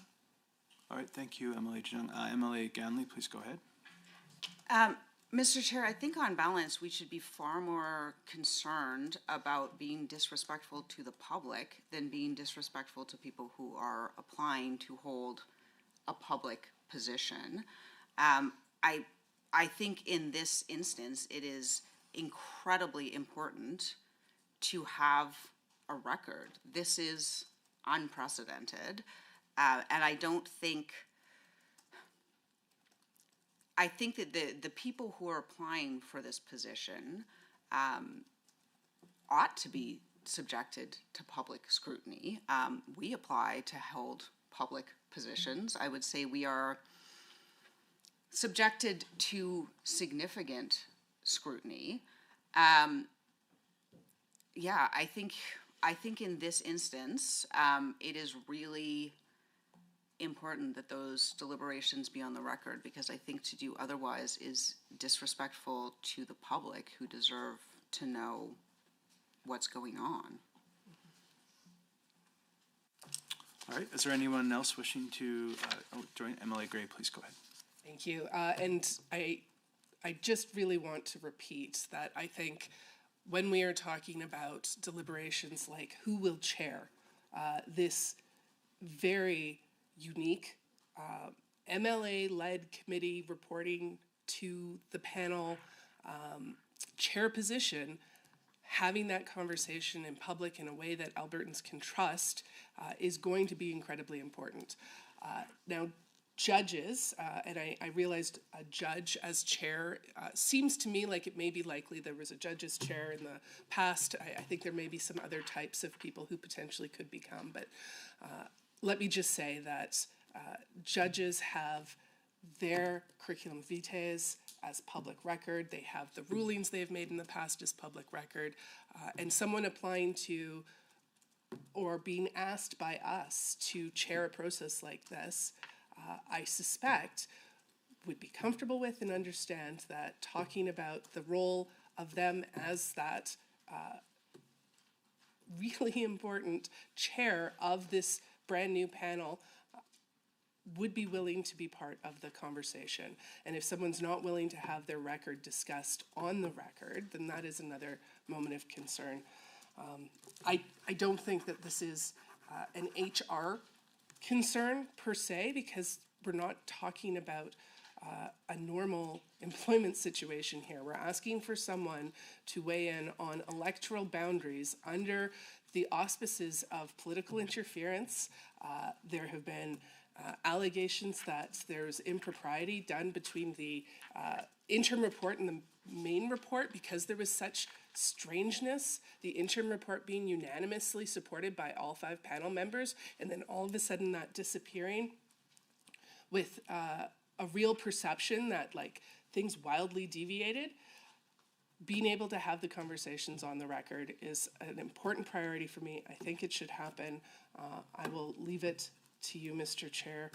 All right, thank you, MLA Jung. MLA Ganley, please go ahead. Mr. Chair, I think on balance, we should be far more concerned about being disrespectful to the public than being disrespectful to people who are applying to hold a public position. I think in this instance, it is incredibly important to have a record. This is unprecedented. And I think that the people who are applying for this position ought to be subjected to public scrutiny. We apply to hold public positions. I would say we are subjected to significant scrutiny. I think in this instance, it is really important that those deliberations be on the record, because I think to do otherwise is disrespectful to the public who deserve to know what's going on. All right, is there anyone else wishing to join? MLA Gray, please go ahead. Thank you. And I just really want to repeat that I think when we are talking about deliberations like who will chair this very unique MLA-led committee reporting to the panel chair position, having that conversation in public in a way that Albertans can trust is going to be incredibly important. Now, judges, and I realized a judge as chair seems to me like it may be likely there was a judge's chair in the past. I think there may be some other types of people who potentially could become, but let me just say that judges have their curriculum vitae as public record. They have the rulings they've made in the past as public record. And someone applying to or being asked by us to chair a process like this, I suspect would be comfortable with and understand that talking about the role of them as that really important chair of this brand new panel would be willing to be part of the conversation. And if someone's not willing to have their record discussed on the record, then that is another moment of concern. I don't think that this is an HR concern per se, because we're not talking about a normal employment situation here. We're asking for someone to weigh in on electoral boundaries under the auspices of political interference. There have been allegations that there's impropriety done between the interim report and the main report because there was such strangeness, the interim report being unanimously supported by all 5 panel members, and then all of a sudden that disappearing with a real perception that like things wildly deviated. Being able to have the conversations on the record is an important priority for me. I think it should happen. I will leave it to you, Mr. Chair,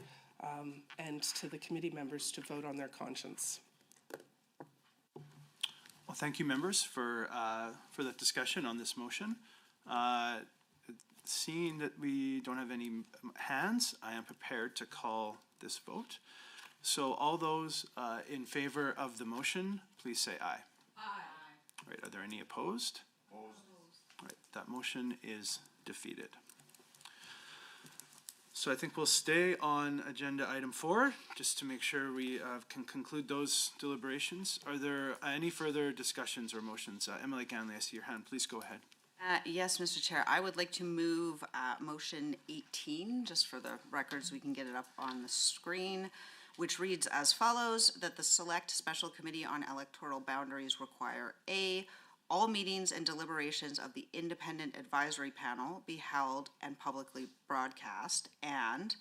and to the committee members to vote on their conscience. Well, thank you, members, for that discussion on this motion. Seeing that we don't have any hands, I am prepared to call this vote. So all those in favor of the motion, please say aye. Aye. All right, are there any opposed? Opposed. All right, that motion is defeated. So I think we'll stay on agenda item 4, just to make sure we can conclude those deliberations. Are there any further discussions or motions? Emily Ganley, I see your hand. Please go ahead. Yes, Mr. Chair, I would like to move motion 18, just for the records, we can get it up on the screen, which reads as follows, that the Select Special Committee on Electoral Boundaries require A, all meetings and deliberations of the Independent Advisory Panel be held and publicly broadcast, and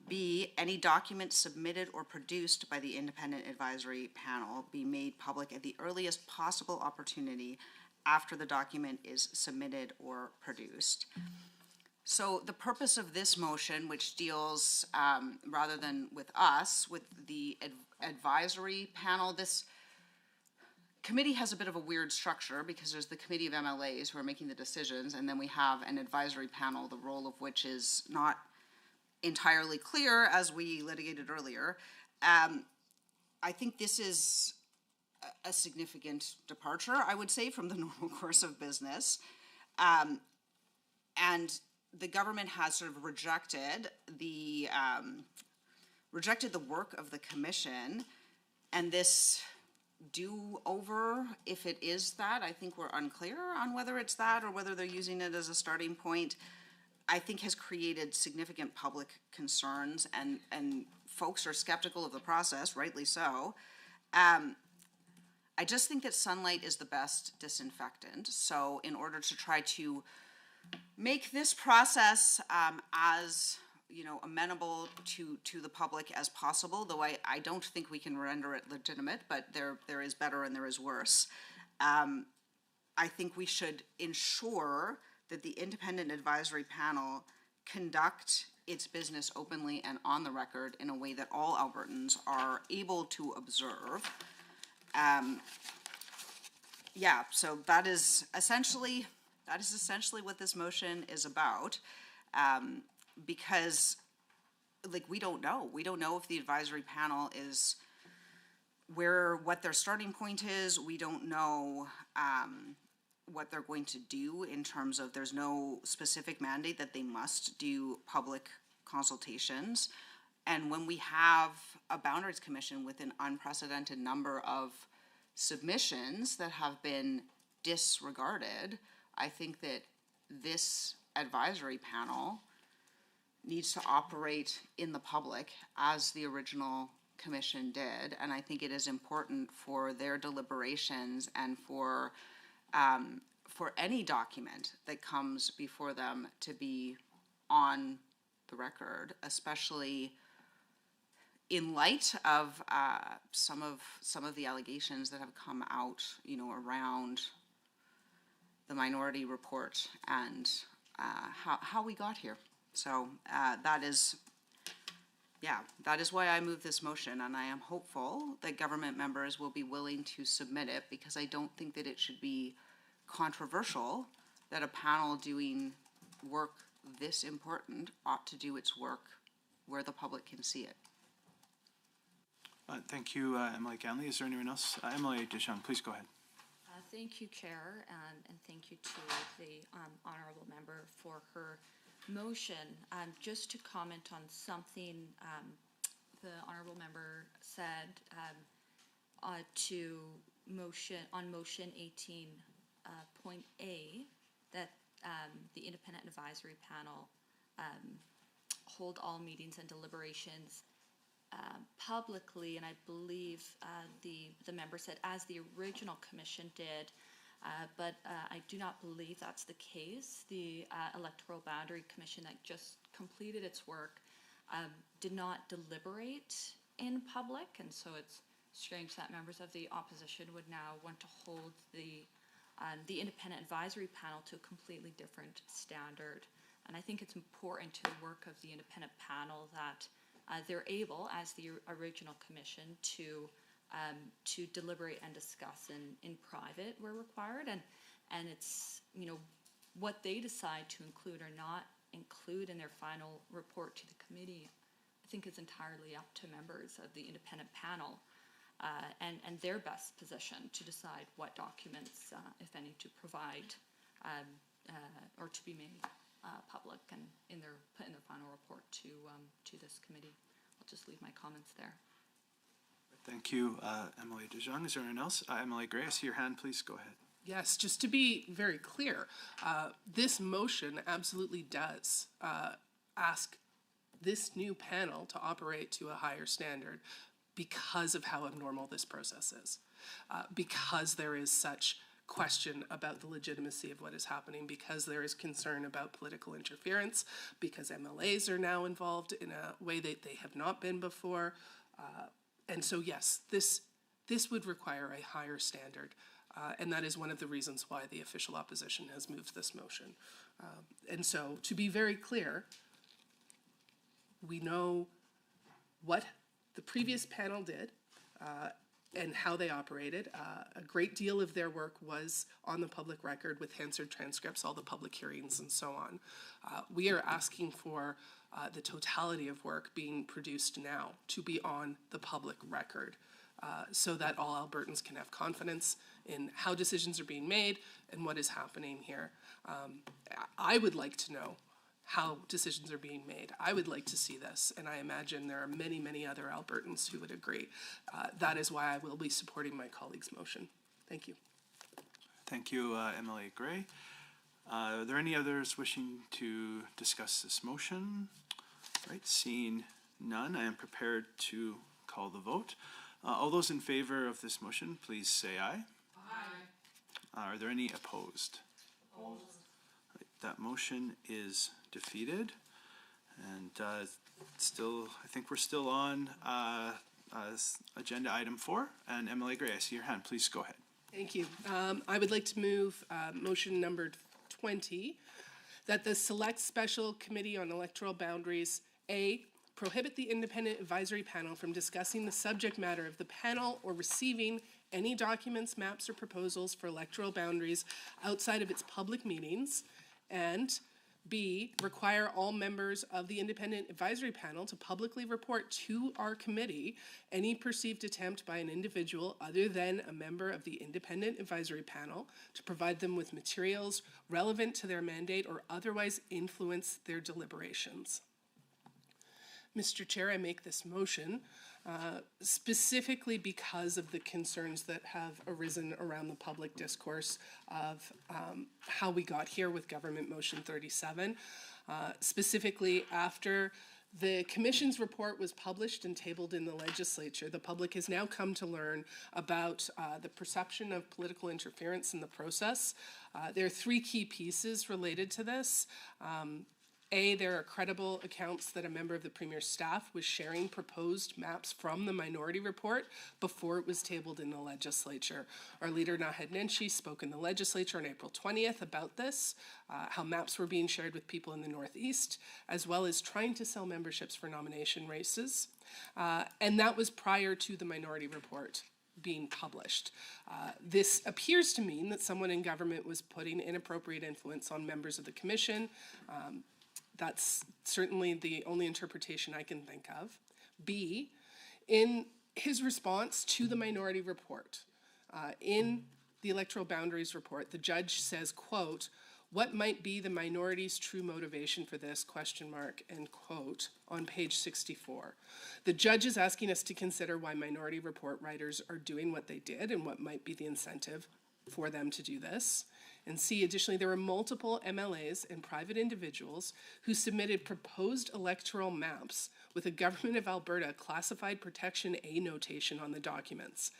B, any document submitted or produced by the Independent Advisory Panel be made public at the earliest possible opportunity after the document is submitted or produced. So the purpose of this motion, which deals, rather than with us, with the advisory panel, this committee has a bit of a weird structure because there's the committee of MLAs who are making the decisions, and then we have an advisory panel, the role of which is not entirely clear, as we litigated earlier. I think this is a significant departure, I would say, from the normal course of business. And the government has sort of rejected the work of the commission, and this do-over, if it is that, I think we're unclear on whether it's that or whether they're using it as a starting point, I think has created significant public concerns, and folks are skeptical of the process, rightly so. I just think that sunlight is the best disinfectant. So in order to try to make this process as amenable to the public as possible, though I don't think we can render it legitimate, but there is better and there is worse. I think we should ensure that the Independent Advisory Panel conduct its business openly and on the record in a way that all Albertans are able to observe. So that is essentially what this motion is about. Because, we don't know. We don't know if the advisory panel is what their starting point is. We don't know what they're going to do in terms of, there's no specific mandate that they must do public consultations. And when we have a Boundaries Commission with an unprecedented number of submissions that have been disregarded, I think that this advisory panel needs to operate in the public as the original commission did. And I think it is important for their deliberations and for any document that comes before them to be on the record, especially in light of some of the allegations that have come out, around the minority report and how we got here. So that is why I move this motion, and I am hopeful that government members will be willing to submit it, because I don't think that it should be controversial that a panel doing work this important ought to do its work where the public can see it. Thank you, Emily Ganley. Is there anyone else? Emily Deschamps, please go ahead. Thank you, Chair, and thank you to the honourable member for her motion. Just to comment on something the honourable member said on motion 18.A, that the Independent Advisory Panel hold all meetings and deliberations publicly, and I believe the member said as the original commission did, but I do not believe that's the case. The Electoral Boundary Commission that just completed its work did not deliberate in public, and so it's strange that members of the opposition would now want to hold the Independent Advisory Panel to a completely different standard. And I think it's important to the work of the independent panel that they're able, as the original commission, to deliberate and discuss in private where required, and it's what they decide to include or not include in their final report to the committee, I think is entirely up to members of the independent panel and their best position to decide what documents, if any, to provide or to be made public and put in their final report to this committee. I'll just leave my comments there. Thank you, Emily DeJong. Is there anyone else? Emily Gray, I see your hand. Please go ahead. Yes, just to be very clear, this motion absolutely does ask this new panel to operate to a higher standard because of how abnormal this process is, because there is such question about the legitimacy of what is happening, because there is concern about political interference, because MLAs are now involved in a way that they have not been before. And so, yes, this would require a higher standard. And that is one of the reasons why the official opposition has moved this motion. And so, to be very clear, we know what the previous panel did and how they operated. A great deal of their work was on the public record with Hansard transcripts, all the public hearings and so on. We are asking for the totality of work being produced now to be on the public record so that all Albertans can have confidence in how decisions are being made and what is happening here. I would like to know how decisions are being made. I would like to see this, and I imagine there are many, many other Albertans who would agree. That is why I will be supporting my colleague's motion. Thank you. Thank you, Emily Gray. Are there any others wishing to discuss this motion? Right, seeing none, I am prepared to call the vote. All those in favor of this motion, please say aye. Aye. Are there any opposed? Opposed. Right, that motion is defeated. And still, I think we're still on agenda item 4. And Emily Gray, I see your hand. Please go ahead. Thank you. I would like to move motion number 20, that the Select Special Committee on Electoral Boundaries, A, prohibit the independent advisory panel from discussing the subject matter of the panel or receiving any documents, maps, or proposals for electoral boundaries outside of its public meetings, and B, require all members of the independent advisory panel to publicly report to our committee any perceived attempt by an individual other than a member of the independent advisory panel to provide them with materials relevant to their mandate or otherwise influence their deliberations. Mr. Chair, I make this motion specifically because of the concerns that have arisen around the public discourse of how we got here with Government Motion 37. Specifically, after the Commission's report was published and tabled in the legislature, the public has now come to learn about the perception of political interference in the process. There are 3 key pieces related to this. A, there are credible accounts that a member of the Premier's staff was sharing proposed maps from the Minority Report before it was tabled in the legislature. Our leader, Naheed Nenshi, spoke in the legislature on April 20th about this, how maps were being shared with people in the Northeast, as well as trying to sell memberships for nomination races. And that was prior to the Minority Report being published. This appears to mean that someone in government was putting inappropriate influence on members of the Commission. That's certainly the only interpretation I can think of. B, in his response to the Minority Report, in the Electoral Boundaries Report, the judge says, quote, "What might be the minority's true motivation for this, question mark," end quote, on page 64. The judge is asking us to consider why Minority Report writers are doing what they did and what might be the incentive for them to do this. And C, additionally, there were multiple MLAs and private individuals who submitted proposed electoral maps with a Government of Alberta classified protection A notation on the documents.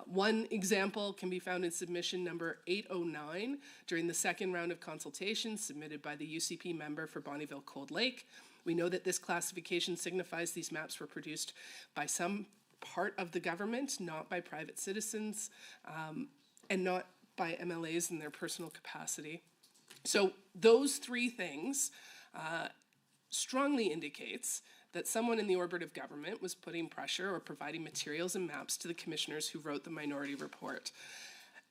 One example can be found in submission number 809 during the second round of consultations submitted by the UCP member for Bonnyville Cold Lake. We know that this classification signifies these maps were produced by some part of the government, not by private citizens, and not by MLAs in their personal capacity. So those 3 things strongly indicates that someone in the orbit of government was putting pressure or providing materials and maps to the commissioners who wrote the Minority Report.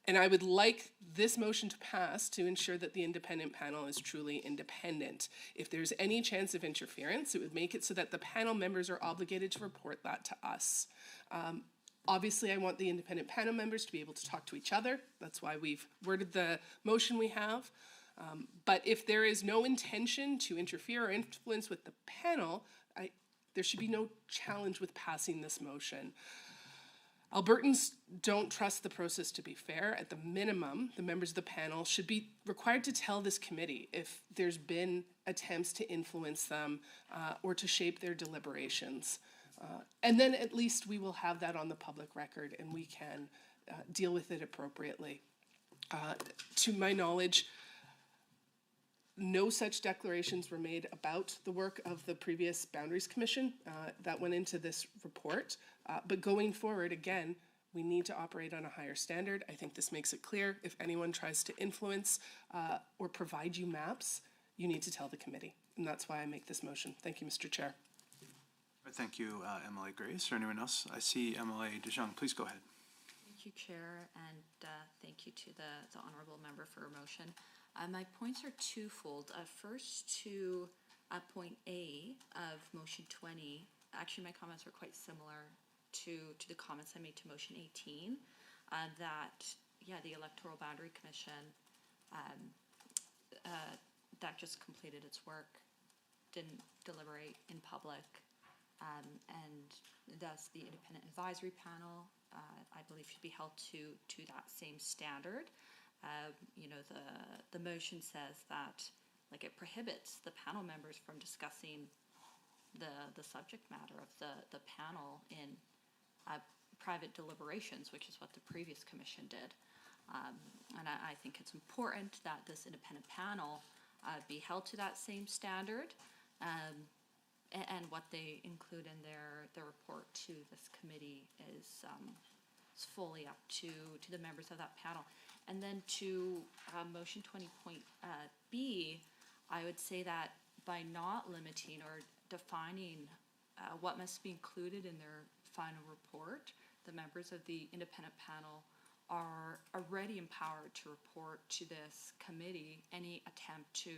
And I would like this motion to pass to ensure that the independent panel is truly independent. If there's any chance of interference, it would make it so that the panel members are obligated to report that to us. Obviously, I want the independent panel members to be able to talk to each other. That's why we've worded the motion we have. But if there is no intention to interfere or influence with the panel, there should be no challenge with passing this motion. Albertans don't trust the process to be fair. At the minimum, the members of the panel should be required to tell this committee if there's been attempts to influence them or to shape their deliberations. And then at least we will have that on the public record and we can deal with it appropriately. To my knowledge, no such declarations were made about the work of the previous Boundaries Commission that went into this report. But going forward, again, we need to operate on a higher standard. I think this makes it clear. If anyone tries to influence or provide you maps, you need to tell the committee. And that's why I make this motion. Thank you, Mr. Chair. Thank you, MLA Grace. Or anyone else? I see MLA DeJong. Please go ahead. Thank you, Chair, and thank you to the honourable member for a motion. My points are twofold. First, to point A of motion 20, actually my comments are quite similar to the comments I made to motion 18, the Electoral Boundary Commission that just completed its work didn't deliberate in public, and thus the independent advisory panel I believe should be held to that same standard. The motion says that it prohibits the panel members from discussing the subject matter of the panel in private deliberations, which is what the previous commission did. And I think it's important that this independent panel be held to that same standard, and what they include in their report to this committee is fully up to the members of that panel. And then to motion 20.B, I would say that by not limiting or defining what must be included in their final report, the members of the independent panel are already empowered to report to this committee any attempt to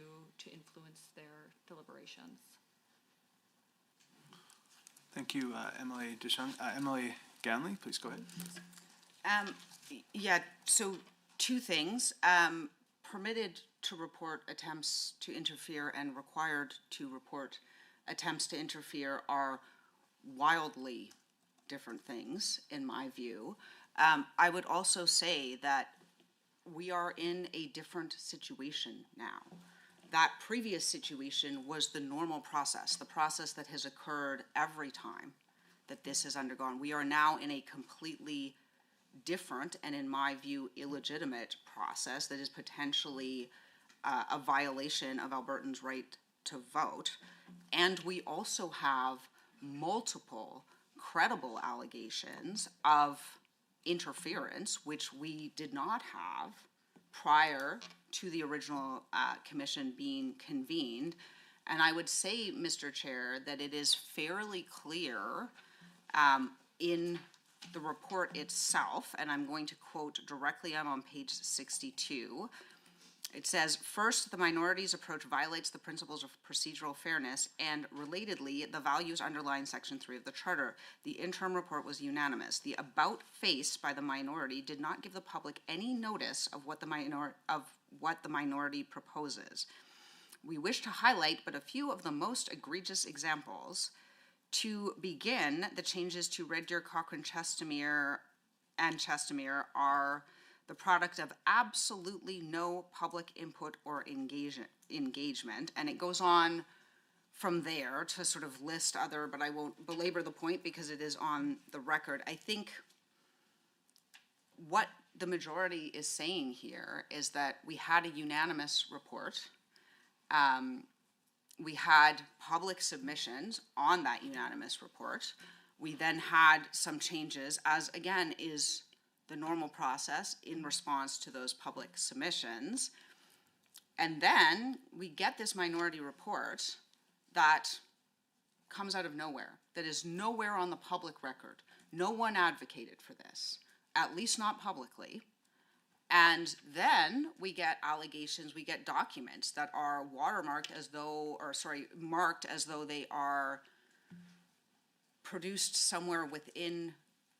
influence their deliberations. Thank you, MLA DeJong. MLA Ganley, please go ahead. So two things. Permitted to report attempts to interfere and required to report attempts to interfere are wildly different things, in my view. I would also say that we are in a different situation now. That previous situation was the normal process, the process that has occurred every time that this has undergone. We are now in a completely different and, in my view, illegitimate process that is potentially a violation of Albertans' right to vote. And we also have multiple credible allegations of interference, which we did not have prior to the original commission being convened. And I would say, Mr. Chair, that it is fairly clear in the report itself, and I'm going to quote directly, I'm on page 62. It says, first, the minority's approach violates the principles of procedural fairness, and relatedly, the values underlying Section 3 of the Charter. The interim report was unanimous. The about face by the minority did not give the public any notice of what the minority proposes. We wish to highlight but a few of the most egregious examples. To begin, the changes to Red Deer, Cochrane, Chestermere are the product of absolutely no public input or engagement. And it goes on from there to sort of list other, but I won't belabor the point because it is on the record. I think what the majority is saying here is that we had a unanimous report. We had public submissions on that unanimous report. We then had some changes, as again is the normal process in response to those public submissions. And then we get this minority report that comes out of nowhere, that is nowhere on the public record. No one advocated for this, at least not publicly. And then we get allegations, we get documents that are marked as though they are produced somewhere within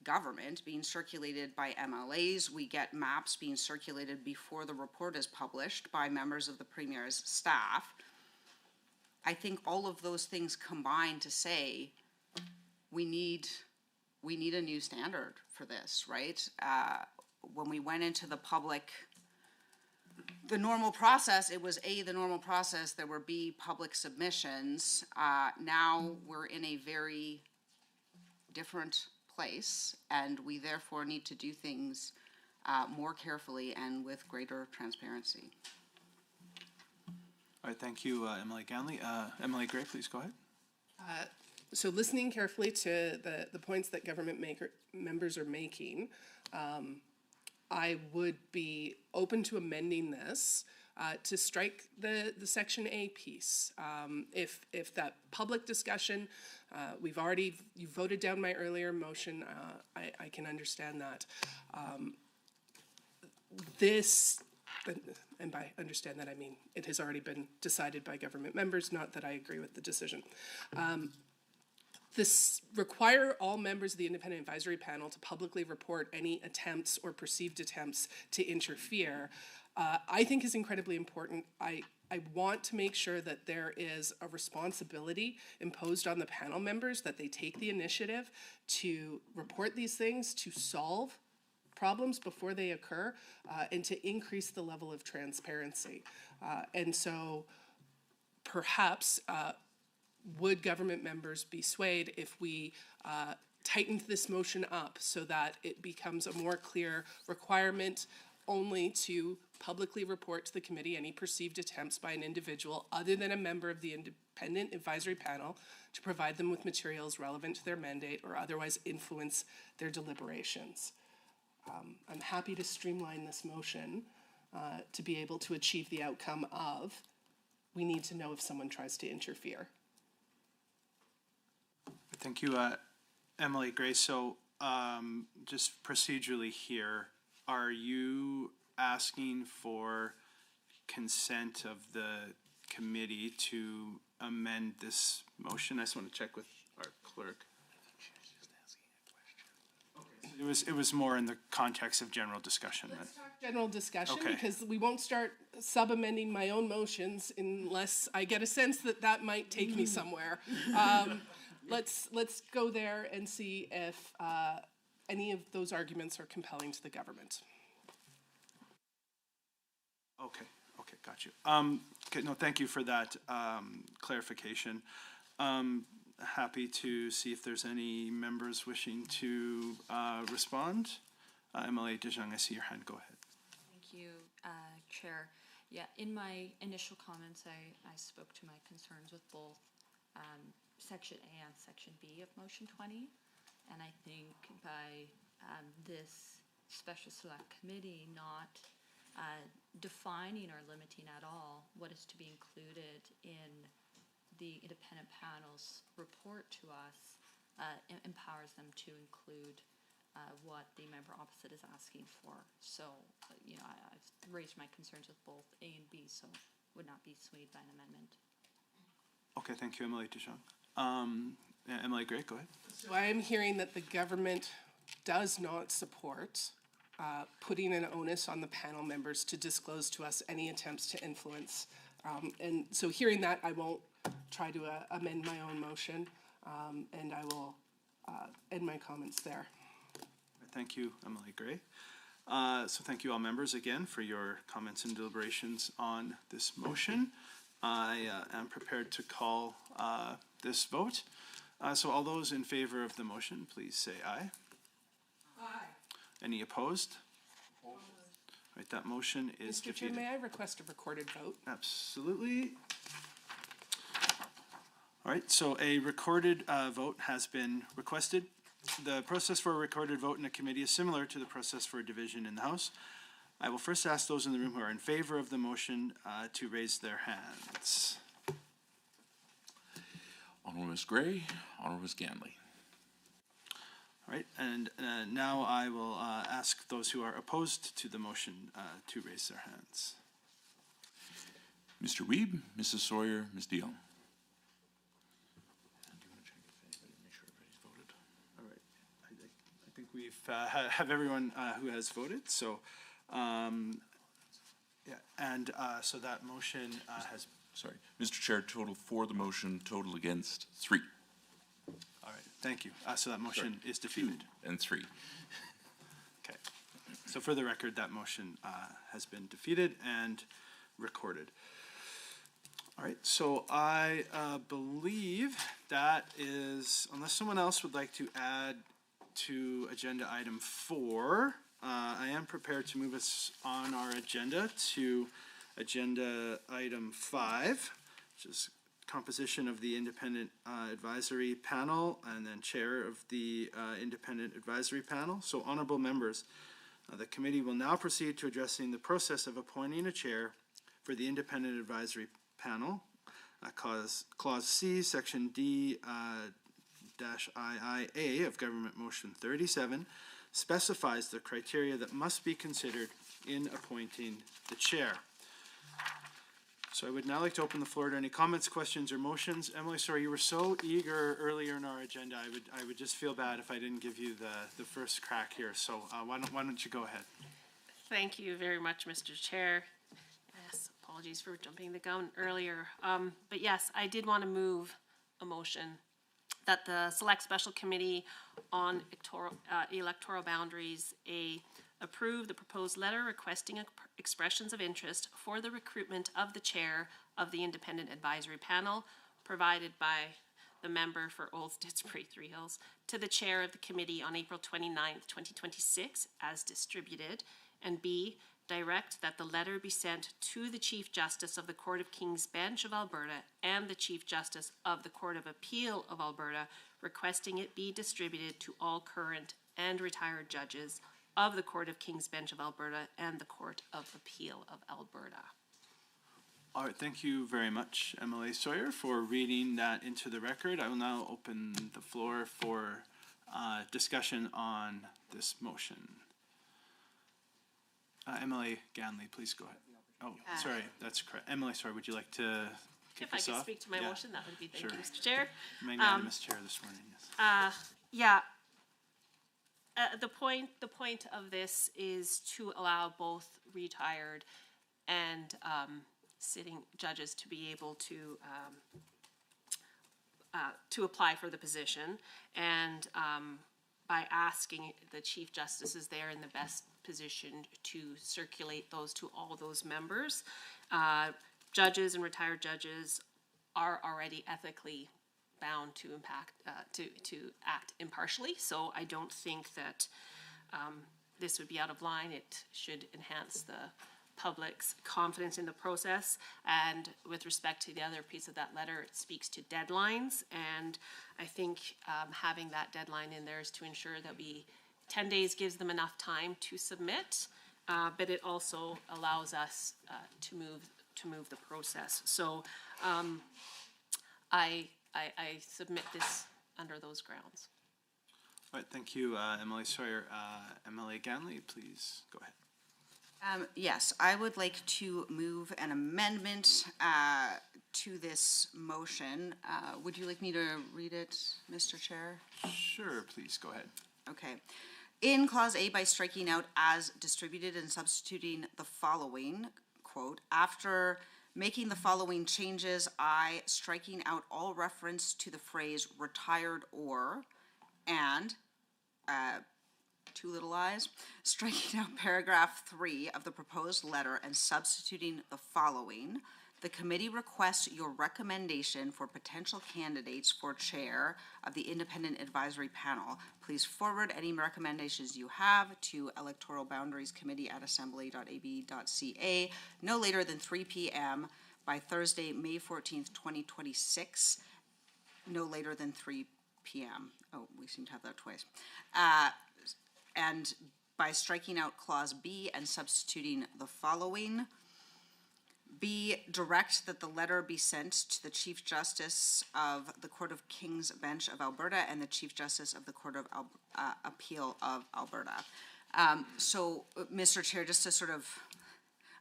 government being circulated by MLAs. We get maps being circulated before the report is published by members of the Premier's staff. I think all of those things combine to say we need a new standard for this, right? When we went into the normal process, it was A, the normal process, there were B, public submissions. Now we're in a very different place, and we therefore need to do things more carefully and with greater transparency. All right, thank you, Emily Ganley. Emily Gray, please go ahead. So listening carefully to the points that government members are making, I would be open to amending this to strike the Section A piece. If that public discussion, you voted down my earlier motion, I can understand that. And by understand that, I mean it has already been decided by government members, not that I agree with the decision. This require all members of the Independent Advisory Panel to publicly report any attempts or perceived attempts to interfere, I think is incredibly important. I want to make sure that there is a responsibility imposed on the panel members, that they take the initiative to report these things, to solve problems before they occur, and to increase the level of transparency. And so perhaps would government members be swayed if we tightened this motion up so that it becomes a more clear requirement only to publicly report to the committee any perceived attempts by an individual other than a member of the Independent Advisory Panel to provide them with materials relevant to their mandate or otherwise influence their deliberations? I'm happy to streamline this motion to be able to achieve the outcome of we need to know if someone tries to interfere. Thank you, Emily Gray. So just procedurally here, are you asking for consent of the committee to amend this motion? I just want to check with our clerk. It was more in the context of general discussion. Let's talk general discussion, Okay. because we won't start sub-amending my own motions unless I get a sense that that might take me somewhere. Let's go there and see if any of those arguments are compelling to the government. Okay, got you. Okay, no, thank you for that clarification. Happy to see if there's any members wishing to respond. Emily DeJong, I see your hand. Go ahead. Thank you, Chair. Yeah, in my initial comments, I spoke to my concerns with both Section A and Section B of Motion 20. And I think by this Special Select Committee not defining or limiting at all what is to be included in the independent panel's report to us empowers them to include what the member opposite is asking for. So, I've raised my concerns with both A and B, so would not be swayed by an amendment. Okay, thank you, Emily DeJong. Emily Gray, go ahead. So I am hearing that the government does not support putting an onus on the panel members to disclose to us any attempts to influence. And so hearing that, I won't try to amend my own motion, and I will end my comments there. Thank you, Emily Gray. So thank you all members again for your comments and deliberations on this motion. I am prepared to call this vote. So all those in favor of the motion, please say aye. Aye. Any opposed? All right, that motion is Mr. Chair, defeated. may I request a recorded vote? Absolutely. All right, so a recorded vote has been requested. The process for a recorded vote in a committee is similar to the process for a division in the House. I will first ask those in the room who are in favor of the motion to raise their hands. Honorable Ms. Gray, Honorable Ms. Ganley. All right, and now I will ask those who are opposed to the motion to raise their hands. Mr. Wiebe, Mrs. Sawyer, Ms. DeYoung. All right, I think we we've, have everyone who has voted, so, yeah, and so that motion has, Sorry, Mr. Chair, total for the motion, total against 3. all right, thank you. So that motion is defeated. And 3. Okay. So for the record, that motion has been defeated and recorded. All right, so I believe that is, unless someone else would like to add to agenda item 4, I am prepared to move us on our agenda to agenda item 5, which is composition of the independent advisory panel and then chair of the independent advisory panel. So honorable members, the committee will now proceed to addressing the process of appointing a chair for the independent advisory panel. Clause C, section D -II of Government Motion 37 specifies the criteria that must be considered in appointing the chair. So I would now like to open the floor to any comments, questions, or motions. Emily, sorry, you were so eager earlier in our agenda. I would just feel bad if I didn't give you the first crack here. So why don't you go ahead? Thank you very much, Mr. Chair. Yes, apologies for jumping the gun earlier. But yes, I did want to move a motion that the Select Special Committee on Electoral Boundaries approve the proposed letter requesting expressions of interest for the recruitment of the chair of the Independent Advisory Panel provided by the member for Old Didsbury Three Hills to the chair of the committee on April 29th, 2026 as distributed, and B, direct that the letter be sent to the Chief Justice of the Court of King's Bench of Alberta and the Chief Justice of the Court of Appeal of Alberta, requesting it be distributed to all current and retired judges of the Court of King's Bench of Alberta and the Court of Appeal of Alberta. All right, thank you very much, Emily Sawyer, for reading that into the record. I will now open the floor for discussion on this motion. Emily Ganley, please go ahead. Oh, sorry, that's correct. Emily, sorry, would you like to kick If I us could off? speak to my Yeah. motion, that would be thank you, Sure. Mr. Chair. Magnanimous chair this morning, yes. Yeah. The point of this is to allow both retired and sitting judges to be able to apply for the position, and by asking the Chief Justice is there in the best position to circulate those to all those members. Judges and retired judges are already ethically bound to to act impartially, so I don't think that this would be out of line. It should enhance the public's confidence in the process. And with respect to the other piece of that letter, it speaks to deadlines, and I think having that deadline in there is to ensure that 10 days gives them enough time to submit, but it also allows us to move the process. So I submit this under those grounds. All right, thank you, Emily Sawyer. Emily Ganley, please go ahead. Yes, I would like to move an amendment to this motion. Would you like me to read it, Mr. Chair? Sure, please go ahead. Okay. In Clause A, by striking out as distributed and substituting the following, quote, after making the following changes, I, striking out all reference to the phrase retired or, and, two little i's, striking out paragraph 3 of the proposed letter and substituting the following. The committee requests your recommendation for potential candidates for chair of the Independent Advisory Panel. Please forward any recommendations you have to Electoral Boundaries Committee at assembly.ab.ca no later than 3 p.m. by Thursday, May 14th, 2026, no later than 3 p.m. Oh, we seem to have that twice. And by striking out Clause B and substituting the following. B, direct that the letter be sent to the Chief Justice of the Court of King's Bench of Alberta and the Chief Justice of the Court of Appeal of Alberta. So, Mr. Chair, just to sort of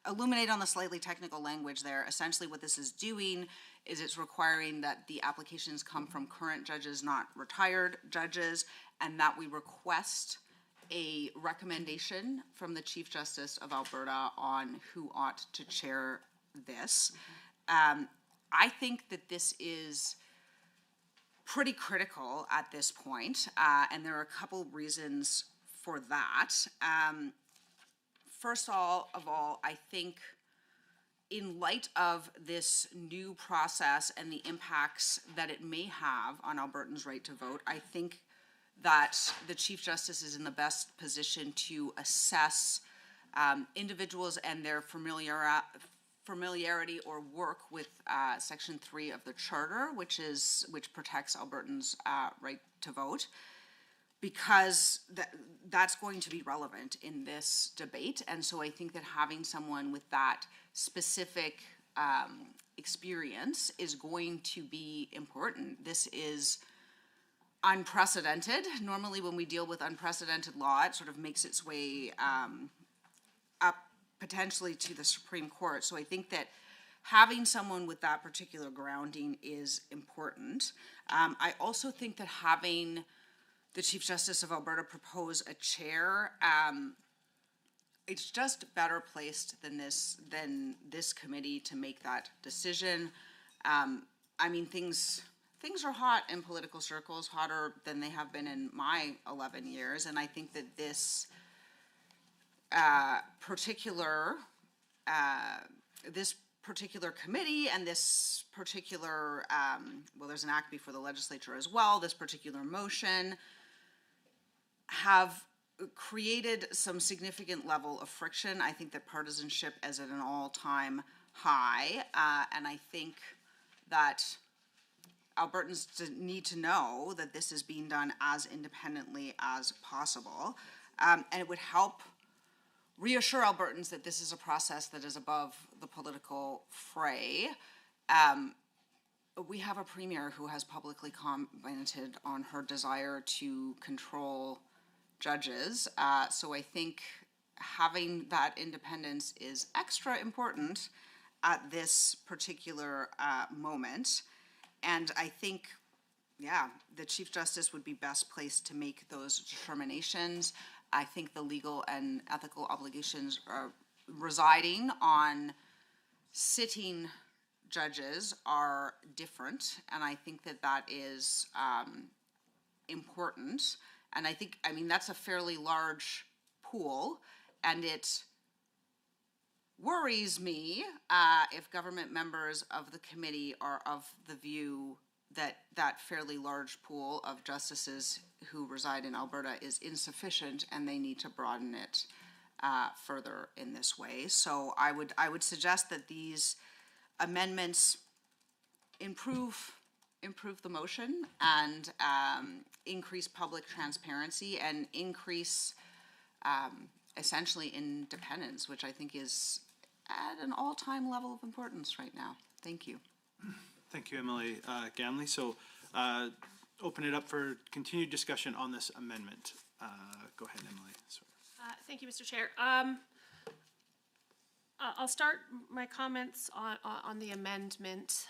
illuminate on the slightly technical language there, essentially what this is doing is it's requiring that the applications come from current judges, not retired judges, and that we request a recommendation from the Chief Justice of Alberta on who ought to chair this. I think that this is pretty critical at this point, and there are a couple reasons for that. First of all, I think in light of this new process and the impacts that it may have on Albertans' right to vote, I think that the Chief Justice is in the best position to assess individuals and their familiarity or work with Section 3 of the Charter, which protects Albertans' right to vote, because that's going to be relevant in this debate. And so I think that having someone with that specific experience is going to be important. This is unprecedented. Normally when we deal with unprecedented law, it sort of makes its way up potentially to the Supreme Court. So I think that having someone with that particular grounding is important. I also think that having the Chief Justice of Alberta propose a chair, it's just better placed than this committee to make that decision. I mean, things are hot in political circles, hotter than they have been in my 11 years, and I think that this particular committee and this particular, well, there's an act before the legislature as well, this particular motion have created some significant level of friction. I think that partisanship is at an all-time high, and I think that Albertans need to know that this is being done as independently as possible, and it would help reassure Albertans that this is a process that is above the political fray. We have a premier who has publicly commented on her desire to control judges, so I think having that independence is extra important at this particular moment. And I think, yeah, the Chief Justice would be best placed to make those determinations. I think the legal and ethical obligations residing on sitting judges are different, and I think that is important. And I mean, that's a fairly large pool, and it worries me if government members of the committee are of the view that that fairly large pool of justices who reside in Alberta is insufficient and they need to broaden it further in this way. So I would suggest that these amendments improve the motion and increase public transparency and increase essentially independence, which I think is at an all-time level of importance right now. Thank you. Thank you, Emily Gamley. So open it up for continued discussion on this amendment. Go ahead, Emily. Sorry. Thank you, Mr. Chair. I'll start my comments on the amendment.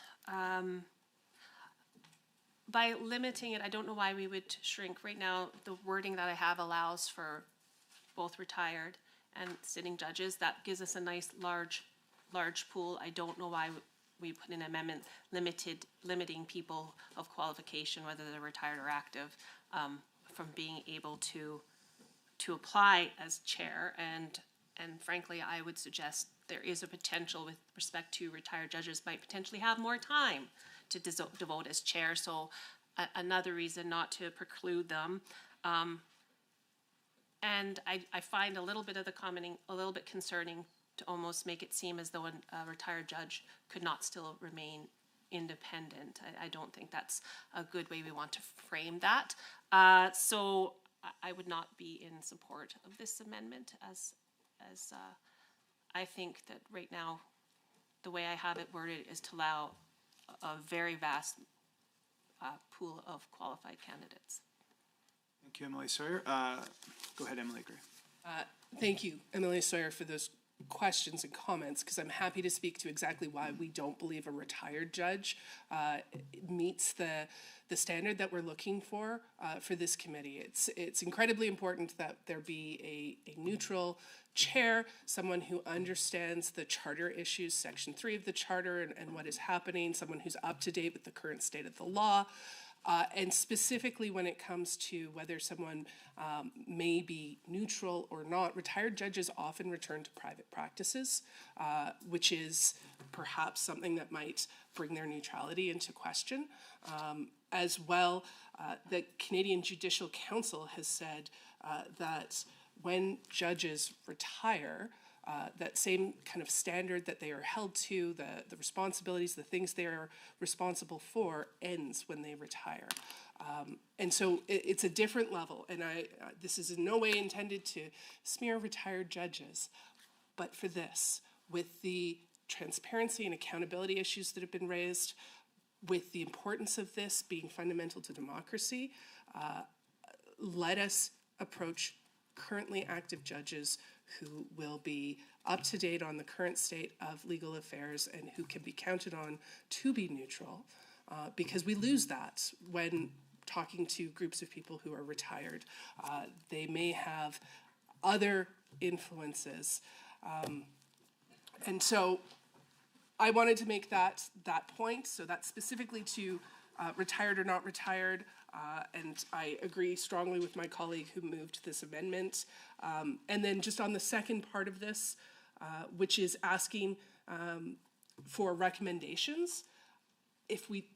By limiting it, I don't know why we would shrink. Right now, the wording that I have allows for both retired and sitting judges. That gives us a nice large pool. I don't know why we put in an amendment limiting people of qualification, whether they're retired or active, from being able to apply as chair. And frankly, I would suggest there is a potential with respect to retired judges might potentially have more time to devote as chair. So another reason not to preclude them. And I find a little bit of the commenting a little bit concerning to almost make it seem as though a retired judge could not still remain independent. I don't think that's a good way we want to frame that. So I would not be in support of this amendment as I think that right now the way I have it worded is to allow a very vast pool of qualified candidates. Thank you, Emily Sawyer. Go ahead, Emily Gray. Thank you, Emily Sawyer, for those questions and comments, because I'm happy to speak to exactly why we don't believe a retired judge meets the standard that we're looking for this committee. It's incredibly important that there be a neutral chair, someone who understands the charter issues, Section 3 of the charter, and what is happening, someone who's up to date with the current state of the law. And specifically when it comes to whether someone may be neutral or not, retired judges often return to private practices, which is perhaps something that might bring their neutrality into question. As well, the Canadian Judicial Council has said that when judges retire, that same kind of standard that they are held to, the responsibilities, the things they are responsible for, ends when they retire. And so it's a different level, and this is in no way intended to smear retired judges, but for this, with the transparency and accountability issues that have been raised, with the importance of this being fundamental to democracy, let us approach currently active judges who will be up to date on the current state of legal affairs and who can be counted on to be neutral, because we lose that when talking to groups of people who are retired. They may have other influences. And so I wanted to make that point, so that's specifically to retired or not retired, and I agree strongly with my colleague who moved this amendment. And then just on the second part of this, which is asking for recommendations, if we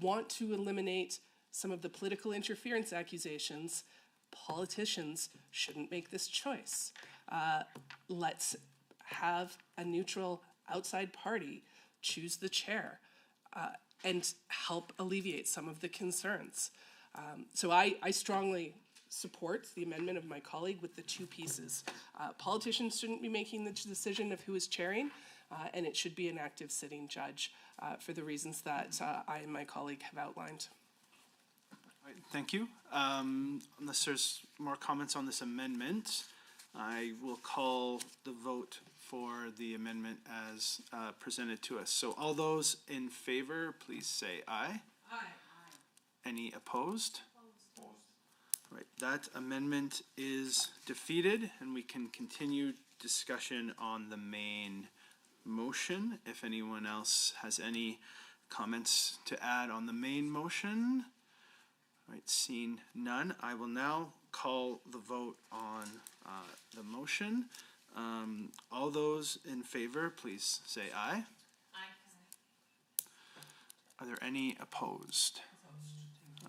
want to eliminate some of the political interference accusations, politicians shouldn't make this choice. Let's have a neutral outside party choose the chair and help alleviate some of the concerns. So I strongly support the amendment of my colleague with the two pieces. Politicians shouldn't be making the decision of who is chairing, and it should be an active sitting judge for the reasons that I and my colleague have outlined. All right, thank you. Unless there's more comments on this amendment, I will call the vote for the amendment as presented to us. So all those in favor, please say aye. Aye. Any opposed? Opposed. All right, that amendment is defeated, and we can continue discussion on the main motion. If anyone else has any comments to add on the main motion. All right, seeing none, I will now call the vote on the motion. All those in favor, please say aye. Aye. Are there any opposed?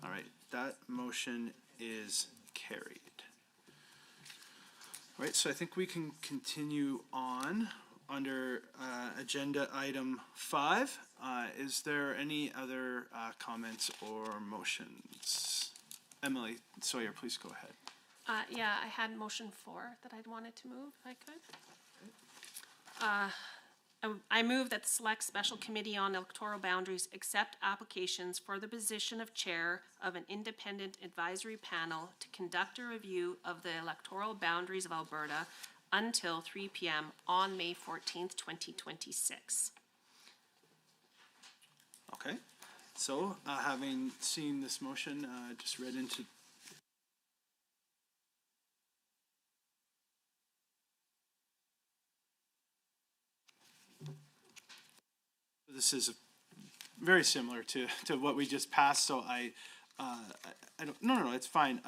All right, that motion is carried. All right, so I think we can continue on under agenda item 5. Is there any other comments or motions? Emily Sawyer, please go ahead. Yeah, I had motion 4 that I'd wanted to move, if I could. I move that the Select Special Committee on Electoral Boundaries accept applications for the position of chair of an independent advisory panel to conduct a review of the electoral boundaries of Alberta until 3 p.m. on May 14th, 2026. Okay, so having seen this motion just read into this is very similar to what we just passed, so I don't, no, it's fine.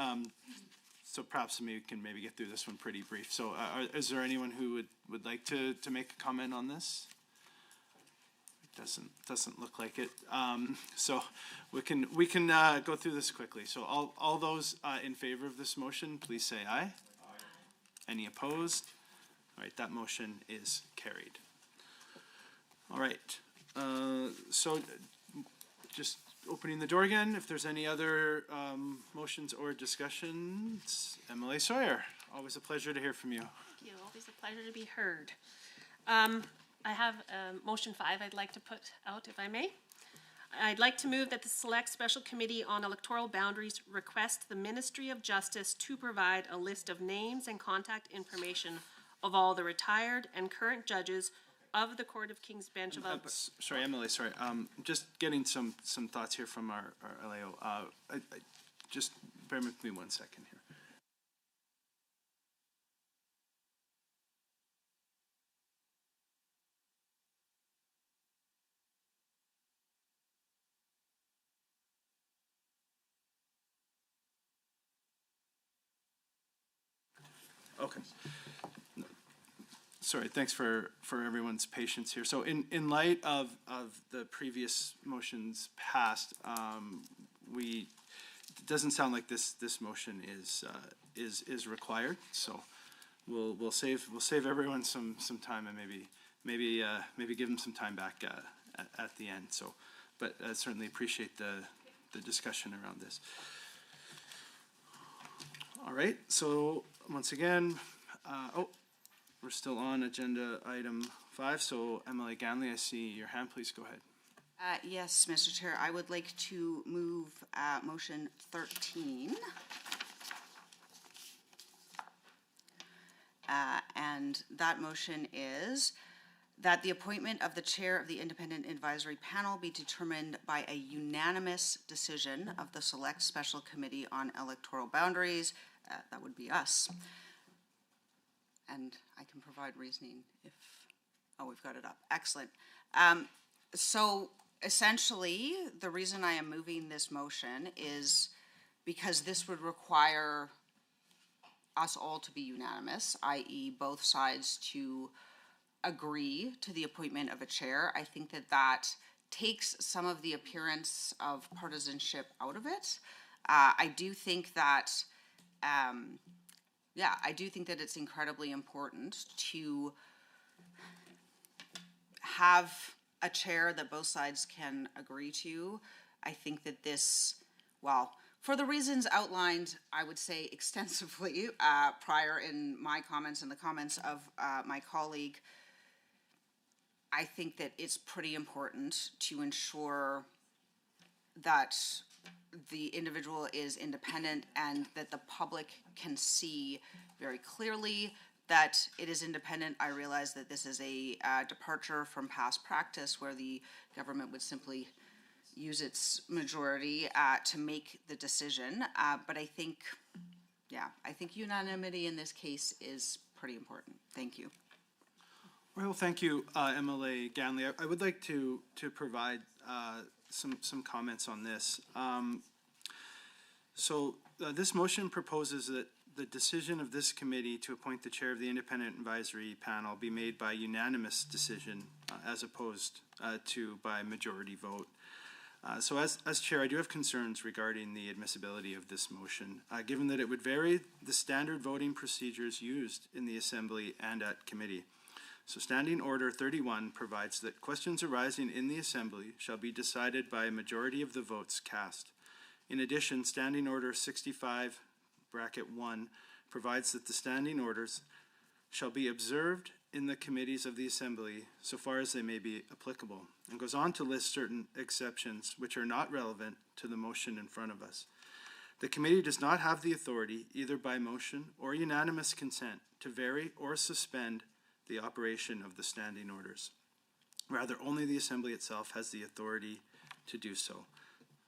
So perhaps we can maybe get through this one pretty brief. So is there anyone who would like to make a comment on this? It doesn't look like it. So we can go through this quickly. So all those in favor of this motion, please say aye. Aye. Any opposed? All right, that motion is carried. All right. So just opening the door again, if there's any other motions or discussions. Emily Sawyer, always a pleasure to hear from you. Thank you, always a pleasure to be heard. I have motion 5 I'd like to put out, if I may. I'd like to move that the Select Special Committee on Electoral Boundaries request the Ministry of Justice to provide a list of names and contact information of all the retired and current judges of the Court of King's Bench of Alberta. Sorry, Emily, sorry. Just getting some thoughts here from our LAO. Just bear with me 1 second here. Okay. Sorry, thanks for everyone's patience here. So in light of the previous motions passed, it doesn't sound like this motion is required. So we'll save everyone some time and maybe give them some time back at the end. So, but I certainly appreciate the discussion around this. All right, so once again, we're still on agenda item 5. So Emily Ganley, I see your hand. Please go ahead. Yes, Mr. Chair, I would like to move motion 13. And that motion is that the appointment of the chair of the Independent Advisory Panel be determined by a unanimous decision of the Select Special Committee on Electoral Boundaries. That would be us. And I can provide reasoning if, we've got it up. Excellent. So essentially, the reason I am moving this motion is because this would require us all to be unanimous, i.e. both sides to agree to the appointment of a chair. I think that takes some of the appearance of partisanship out of it. I do think that it's incredibly important to have a chair that both sides can agree to. I think that this, for the reasons outlined, I would say extensively prior in my comments and the comments of my colleague, I think that it's pretty important to ensure that the individual is independent and that the public can see very clearly that it is independent. I realize that this is a departure from past practice where the government would simply use its majority to make the decision. But I think unanimity in this case is pretty important. Thank you. Well, thank you, Emily Ganley. I would like to provide some comments on this. This motion proposes that the decision of this committee to appoint the chair of the Independent Advisory Panel be made by unanimous decision as opposed to by majority vote. So as chair, I do have concerns regarding the admissibility of this motion, given that it would vary the standard voting procedures used in the Assembly and at committee. So Standing Order 31 provides that questions arising in the Assembly shall be decided by a majority of the votes cast. In addition, Standing Order 65(1) provides that the standing orders shall be observed in the committees of the Assembly so far as they may be applicable, and goes on to list certain exceptions which are not relevant to the motion in front of us. The committee does not have the authority, either by motion or unanimous consent, to vary or suspend the operation of the standing orders. Rather, only the Assembly itself has the authority to do so.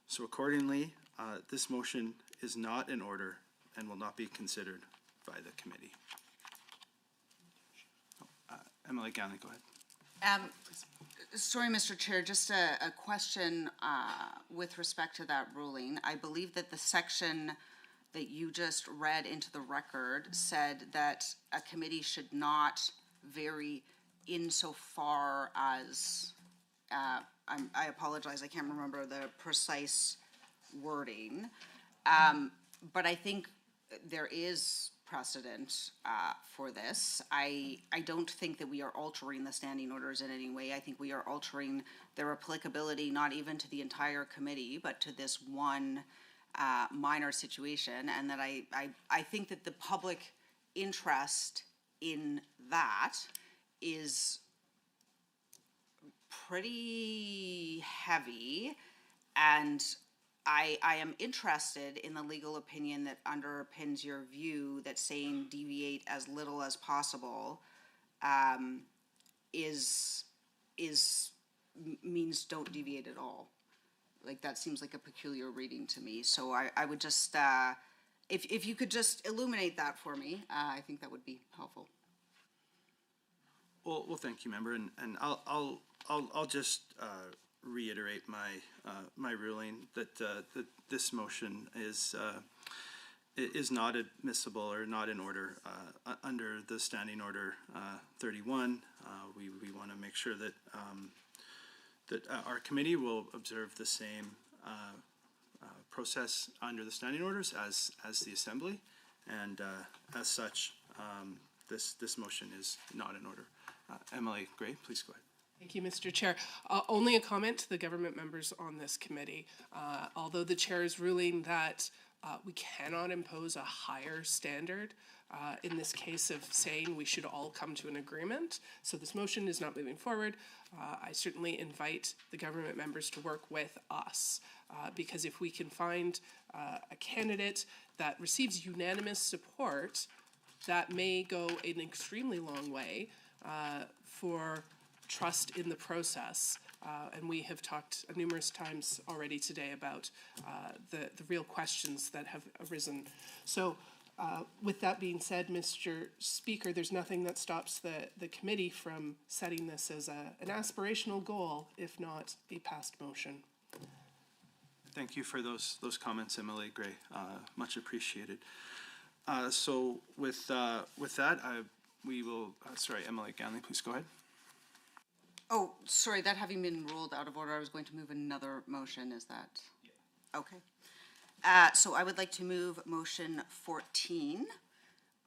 So accordingly, this motion is not in order and will not be considered by the committee. Emily Ganley, go ahead. Sorry, Mr. Chair, just a question with respect to that ruling. I believe that the section that you just read into the record said that a committee should not vary insofar as, I apologize, I can't remember the precise wording, but I think there is precedent for this. I don't think that we are altering the standing orders in any way. I think we are altering their applicability not even to the entire committee, but to this one minor situation, and that I think that the public interest in that is pretty heavy, and I am interested in the legal opinion that underpins your view that saying deviate as little as possible means don't deviate at all. Like, that seems like a peculiar reading to me. So I would just, if you could just illuminate that for me, I think that would be helpful. Well, thank you, member, and I'll just reiterate my ruling that that this motion is not admissible or not in order under the Standing Order 31. We want to make sure that that our committee will observe the same process under the standing orders as the Assembly, and as such, this motion is not in order. Emily Gray, please go ahead. Thank you, Mr. Chair. Only a comment to the government members on this committee. Although the chair is ruling that we cannot impose a higher standard in this case of saying we should all come to an agreement, so this motion is not moving forward. I certainly invite the government members to work with us because if we can find a candidate that receives unanimous support, that may go an extremely long way for trust in the process. And we have talked numerous times already today about the real questions that have arisen. So with that being said, Mr. Speaker, there's nothing that stops the committee from setting this as an aspirational goal, if not a passed motion. Thank you for those comments, Emily Gray. Much appreciated. So with that, we will. Sorry, Emily Ganley, please go ahead. Oh, sorry, that having been ruled out of order, I was going to move another motion, is that? Yeah. Okay. So I would like to move motion 14,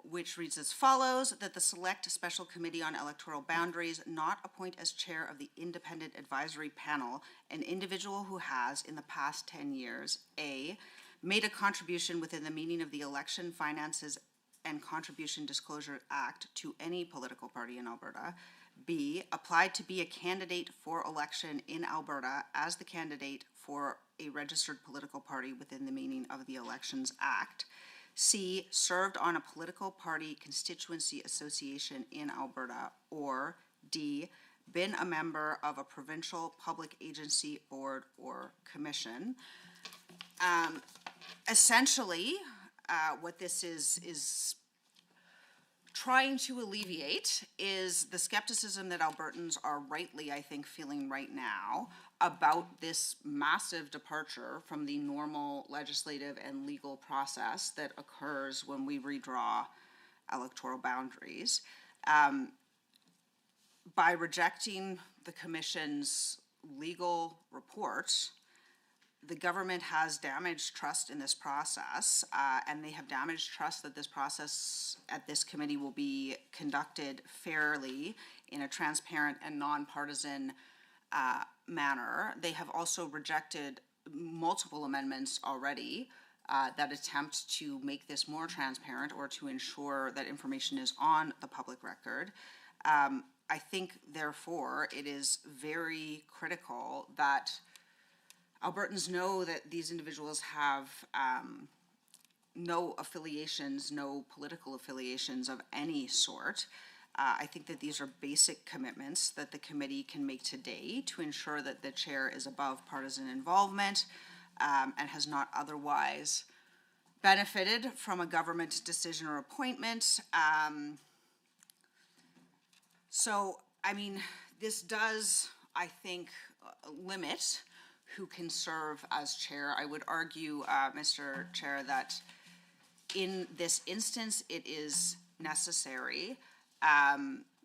which reads as follows, that the Select Special Committee on Electoral Boundaries not appoint as chair of the Independent Advisory Panel an individual who has, in the past 10 years, A, made a contribution within the meaning of the Election Finances and Contribution Disclosure Act to any political party in Alberta, B, applied to be a candidate for election in Alberta as the candidate for a registered political party within the meaning of the Elections Act, C, served on a political party constituency association in Alberta, or D, been a member of a provincial public agency, board, or commission. Essentially, what this is trying to alleviate is the skepticism that Albertans are rightly, I think, feeling right now about this massive departure from the normal legislative and legal process that occurs when we redraw electoral boundaries. By rejecting the Commission's legal report, the government has damaged trust in this process, and they have damaged trust that this process at this committee will be conducted fairly in a transparent and nonpartisan manner. They have also rejected multiple amendments already that attempt to make this more transparent or to ensure that information is on the public record. I think, therefore, it is very critical that Albertans know that these individuals have no affiliations, no political affiliations of any sort. I think that these are basic commitments that the committee can make today to ensure that the chair is above partisan involvement and has not otherwise benefited from a government decision or appointment. So, I mean, this does, I think, limit who can serve as chair. I would argue, Mr. Chair, that in this instance it is necessary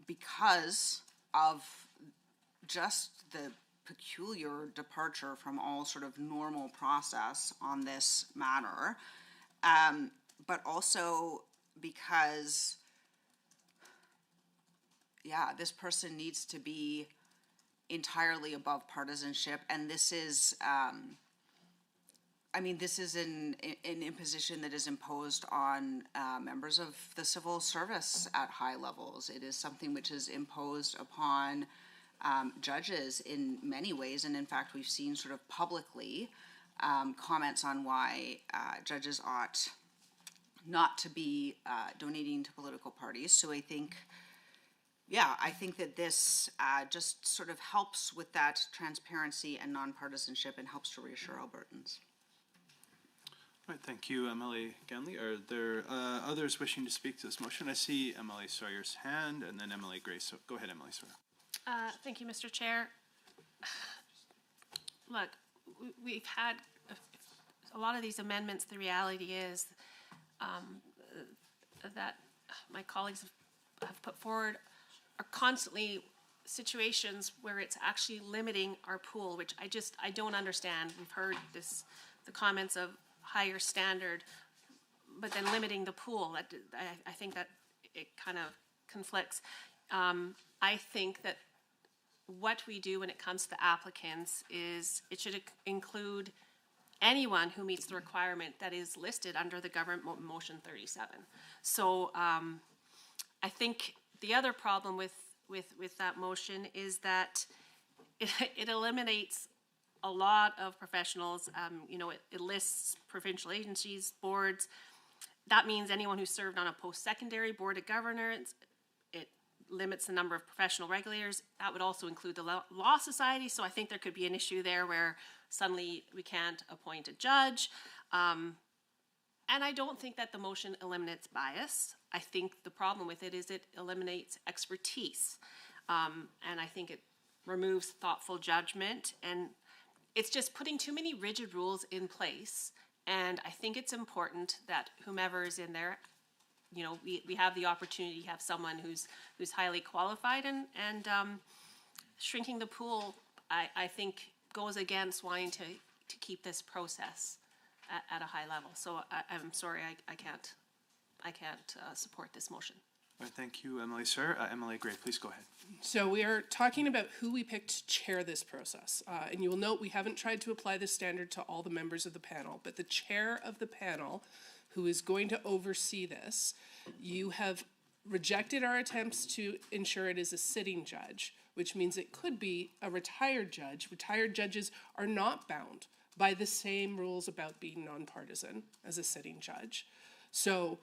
because of just the peculiar departure from all sort of normal process on this matter, but also because, yeah, this person needs to be entirely above partisanship, and this is, I mean, this is an imposition that is imposed on members of the civil service at high levels. It is something which is imposed upon judges in many ways, and in fact, we've seen sort of publicly comments on why judges ought not to be donating to political parties. So I think, yeah, I think that this just sort of helps with that transparency and nonpartisanship and helps to reassure Albertans. All right, thank you, MLA Ganley. Are there others wishing to speak to this motion? I see MLA Sawyer's hand and then MLA Gray. So go ahead, MLA Sawyer. Thank you, Mr. Chair. Look, we've had a lot of these amendments. The reality is that my colleagues have put forward are constantly situations where it's actually limiting our pool, which I don't understand. We've heard the comments of higher standard, but then limiting the pool. I think that it kind of conflicts. I think that what we do when it comes to the applicants is it should include anyone who meets the requirement that is listed under the government motion 37. So I think the other problem with that motion is that it eliminates a lot of professionals. It lists provincial agencies, boards. That means anyone who served on a post-secondary board of governors. It limits the number of professional regulators. That would also include the Law Society. So I think there could be an issue there where suddenly we can't appoint a judge. And I don't think that the motion eliminates bias. I think the problem with it is it eliminates expertise. And I think it removes thoughtful judgment. And it's just putting too many rigid rules in place. And I think it's important that whomever is in there, we have the opportunity to have someone who's highly qualified, and shrinking the pool, I think, goes against wanting to keep this process at a high level. So I'm sorry, I can't support this motion. All right, thank you, MLA Sawyer. MLA Gray, please go ahead. So we are talking about who we picked to chair this process. And you will note we haven't tried to apply this standard to all the members of the panel, but the chair of the panel, who is going to oversee this, you have rejected our attempts to ensure it is a sitting judge, which means it could be a retired judge. Retired judges are not bound by the same rules about being nonpartisan as a sitting judge. So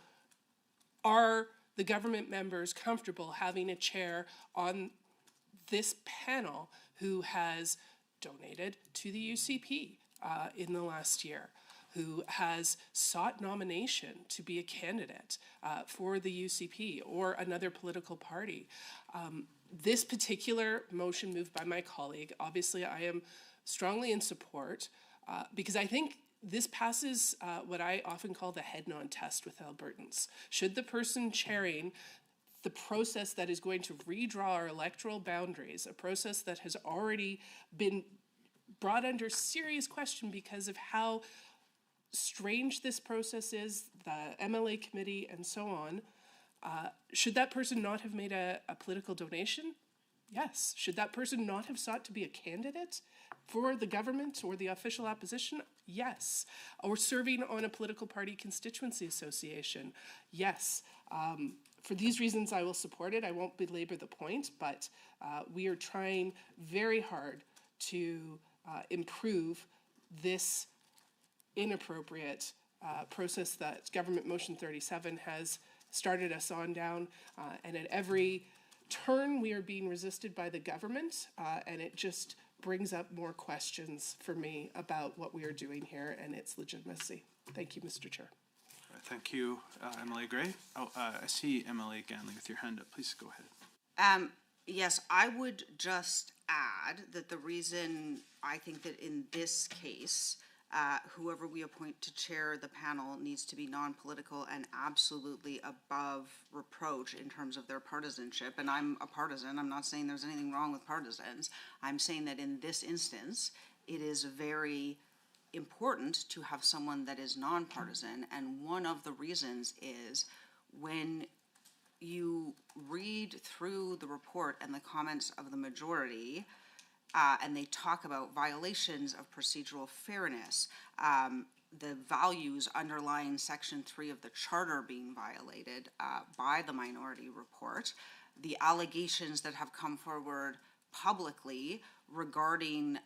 are the government members comfortable having a chair on this panel who has donated to the UCP in the last year, who has sought nomination to be a candidate for the UCP or another political party? This particular motion moved by my colleague, obviously I am strongly in support because I think this passes what I often call the head nod test with Albertans. Should the person chairing the process that is going to redraw our electoral boundaries, a process that has already been brought under serious question because of how strange this process is, the MLA committee and so on, should that person not have made a political donation? Yes. Should that person not have sought to be a candidate for the government or the official opposition? Yes. Or serving on a political party constituency association? Yes. For these reasons, I will support it. I won't belabor the point, but we are trying very hard to improve this inappropriate process that Government Motion 37 has started us on down, and at every turn we are being resisted by the government, and it just brings up more questions for me about what we are doing here and its legitimacy. Thank you, Mr. Chair. All right, thank you, MLA Gray. I see MLA Ganley with your hand up. Please go ahead. Yes, I would just add that the reason I think that in this case, whoever we appoint to chair the panel needs to be non-political and absolutely above reproach in terms of their partisanship. And I'm a partisan. I'm not saying there's anything wrong with partisans. I'm saying that in this instance, it is very important to have someone that is nonpartisan. And one of the reasons is when you read through the report and the comments of the majority, and they talk about violations of procedural fairness, the values underlying Section 3 of the Charter being violated by the minority report, the allegations that have come forward publicly regarding,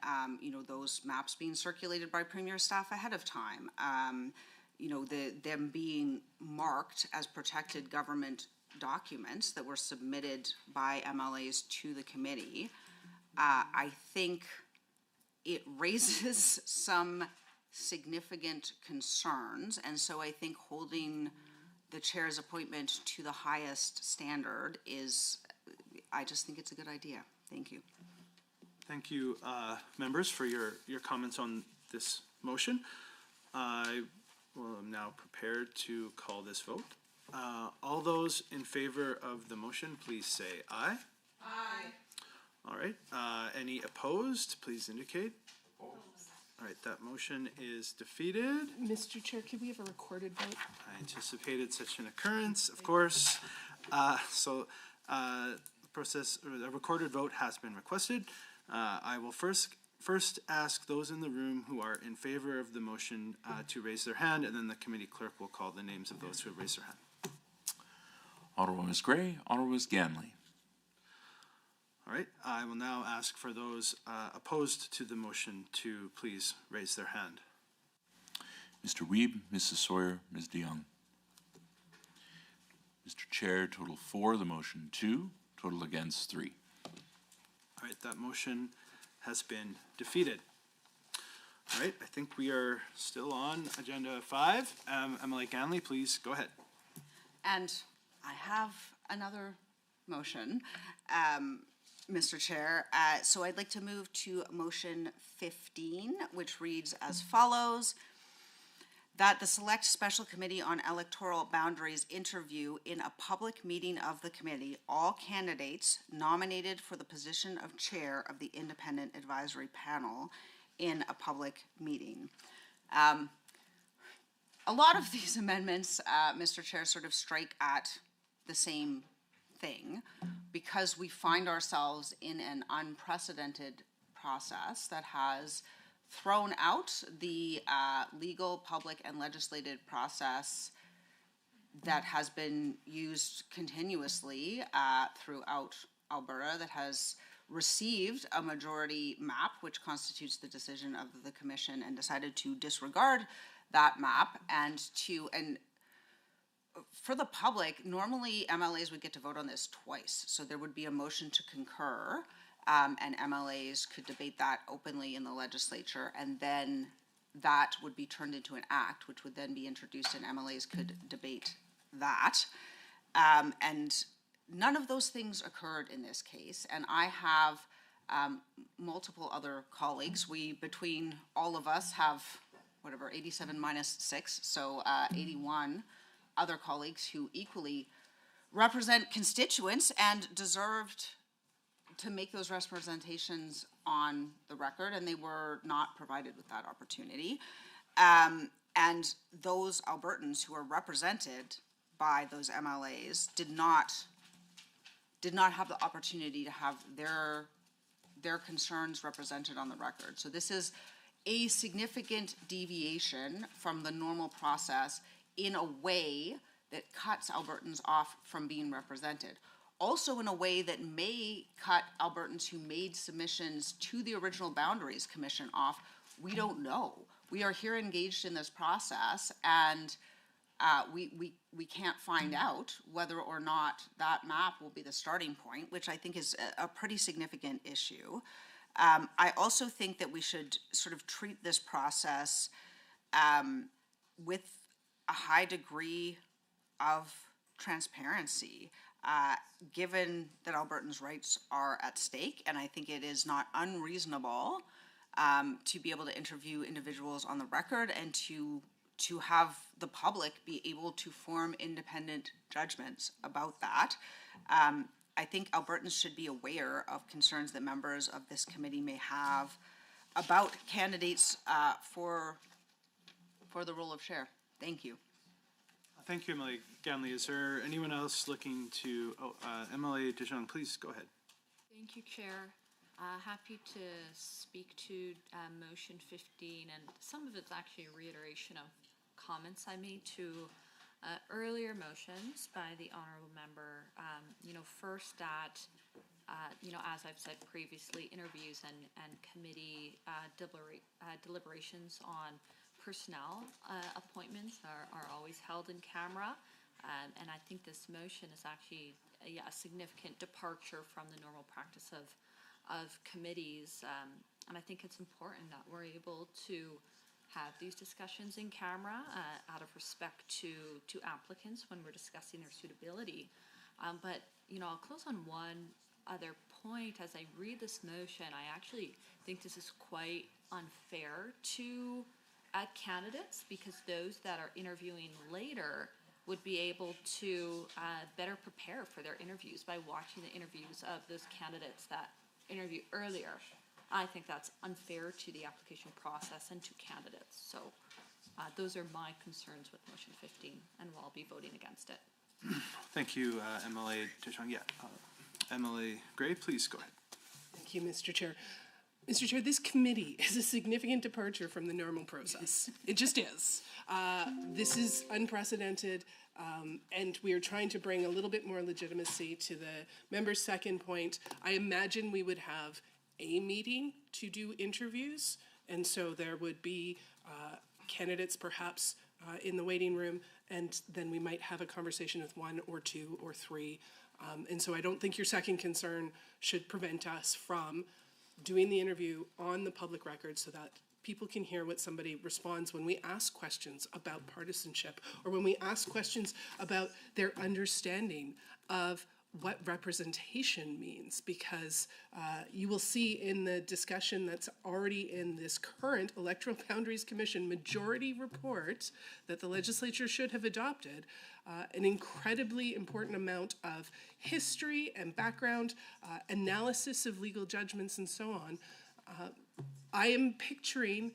those maps being circulated by Premier staff ahead of time. Them being marked as protected government documents that were submitted by MLAs to the committee. I think it raises some significant concerns, and so I think holding the chair's appointment to the highest standard I just think it's a good idea. Thank you. Thank you, members, for your comments on this motion. I am now prepared to call this vote. All those in favor of the motion, please say aye. Aye. All right. Any opposed, please indicate. All right, that motion is defeated. Mr. Chair, could we have a recorded vote? I anticipated such an occurrence, of course. A recorded vote has been requested. I will first ask those in the room who are in favor of the motion to raise their hand, and then the committee clerk will call the names of those who have raised their hand. Honorable Ms. Gray, Honorable Ms. Ganley. All right, I will now ask for those opposed to the motion to please raise their hand. Mr. Wiebe, Mrs. Sawyer, Ms. DeYoung. Mr. Chair, total for the motion 2, total against 3. All right, that motion has been defeated. All right, I think we are still on agenda 5. Emily Ganley, please go ahead. And I have another motion, Mr. Chair. So I'd like to move to motion 15, which reads as follows: that the Select Special Committee on Electoral Boundaries interview in a public meeting of the committee all candidates nominated for the position of chair of the Independent Advisory Panel in a public meeting. A lot of these amendments, Mr. Chair, sort of strike at the same thing because we find ourselves in an unprecedented process that has thrown out the legal, public, and legislative process that has been used continuously throughout Alberta, that has received a majority map, which constitutes the decision of the commission, and decided to disregard that map. And for the public, normally MLAs would get to vote on this twice. So there would be a motion to concur, and MLAs could debate that openly in the legislature, and then that would be turned into an act, which would then be introduced, and MLAs could debate that. And none of those things occurred in this case, and I have multiple other colleagues. We, between all of us, have 87 minus 6, so 81 other colleagues who equally represent constituents and deserved to make those representations on the record, and they were not provided with that opportunity. And those Albertans who are represented by those MLAs did not have the opportunity to have their concerns represented on the record. So this is a significant deviation from the normal process in a way that cuts Albertans off from being represented. Also in a way that may cut Albertans who made submissions to the original Boundaries Commission off. We don't know. We are here engaged in this process, and we can't find out whether or not that map will be the starting point, which I think is a pretty significant issue. I also think that we should sort of treat this process with a high degree of transparency, given that Albertans' rights are at stake, and I think it is not unreasonable to be able to interview individuals on the record and to have the public be able to form independent judgments about that. I think Albertans should be aware of concerns that members of this committee may have about candidates for the role of chair. Thank you. Thank you, Emily Ganley. Is there anyone else looking to, Emily DeJong, please go ahead. Thank you, Chair. Happy to speak to motion 15, and some of it's actually a reiteration of comments I made to earlier motions by the honorable member. First that as I've said previously, interviews and committee deliberations on personnel appointments are always held in camera. And I think this motion is actually a significant departure from the normal practice of committees. And I think it's important that we're able to have these discussions in camera out of respect to applicants when we're discussing their suitability. But, I'll close on one other point. As I read this motion, I actually think this is quite unfair to candidates, because those that are interviewing later would be able to better prepare for their interviews by watching the interviews of those candidates that interview earlier. I think that's unfair to the application process and to candidates. So those are my concerns with motion 15, and I'll be voting against it. Thank you, MLA Tichon. Yeah, MLA Gray, please go ahead. Thank you, Mr. Chair. Mr. Chair, this committee is a significant departure from the normal process. It just is. This is unprecedented, and we are trying to bring a little bit more legitimacy to the member's second point. I imagine we would have a meeting to do interviews, and so there would be candidates perhaps in the waiting room, and then we might have a conversation with one or two or three. And so I don't think your second concern should prevent us from doing the interview on the public record so that people can hear what somebody responds when we ask questions about partisanship, or when we ask questions about their understanding of what representation means, because you will see in the discussion that's already in this current Electoral Boundaries Commission majority report that the legislature should have adopted, an incredibly important amount of history and background, analysis of legal judgments and so on. I am picturing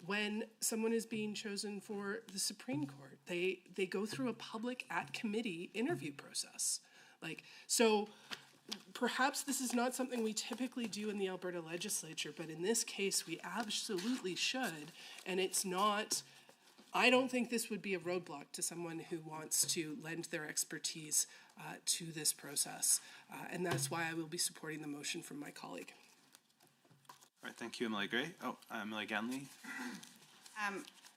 when someone is being chosen for the Supreme Court, they go through a public at-committee interview process. So perhaps this is not something we typically do in the Alberta legislature, but in this case, we absolutely should. And it's not, I don't think this would be a roadblock to someone who wants to lend their expertise to this process. And that's why I will be supporting the motion from my colleague. All right, thank you, MLA Gray. Oh, MLA Ganley.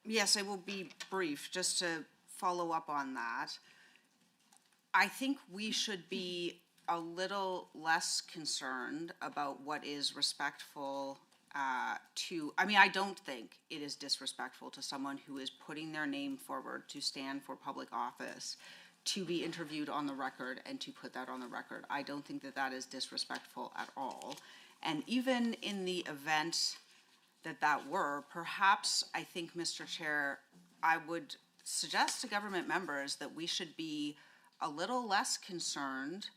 Yes, I will be brief, just to follow up on that. I think we should be a little less concerned about what is respectful I don't think it is disrespectful to someone who is putting their name forward to stand for public office to be interviewed on the record and to put that on the record. I don't think that that is disrespectful at all. And even in the event that were, perhaps I think, Mr. Chair, I would suggest to government members that we should be a little less concerned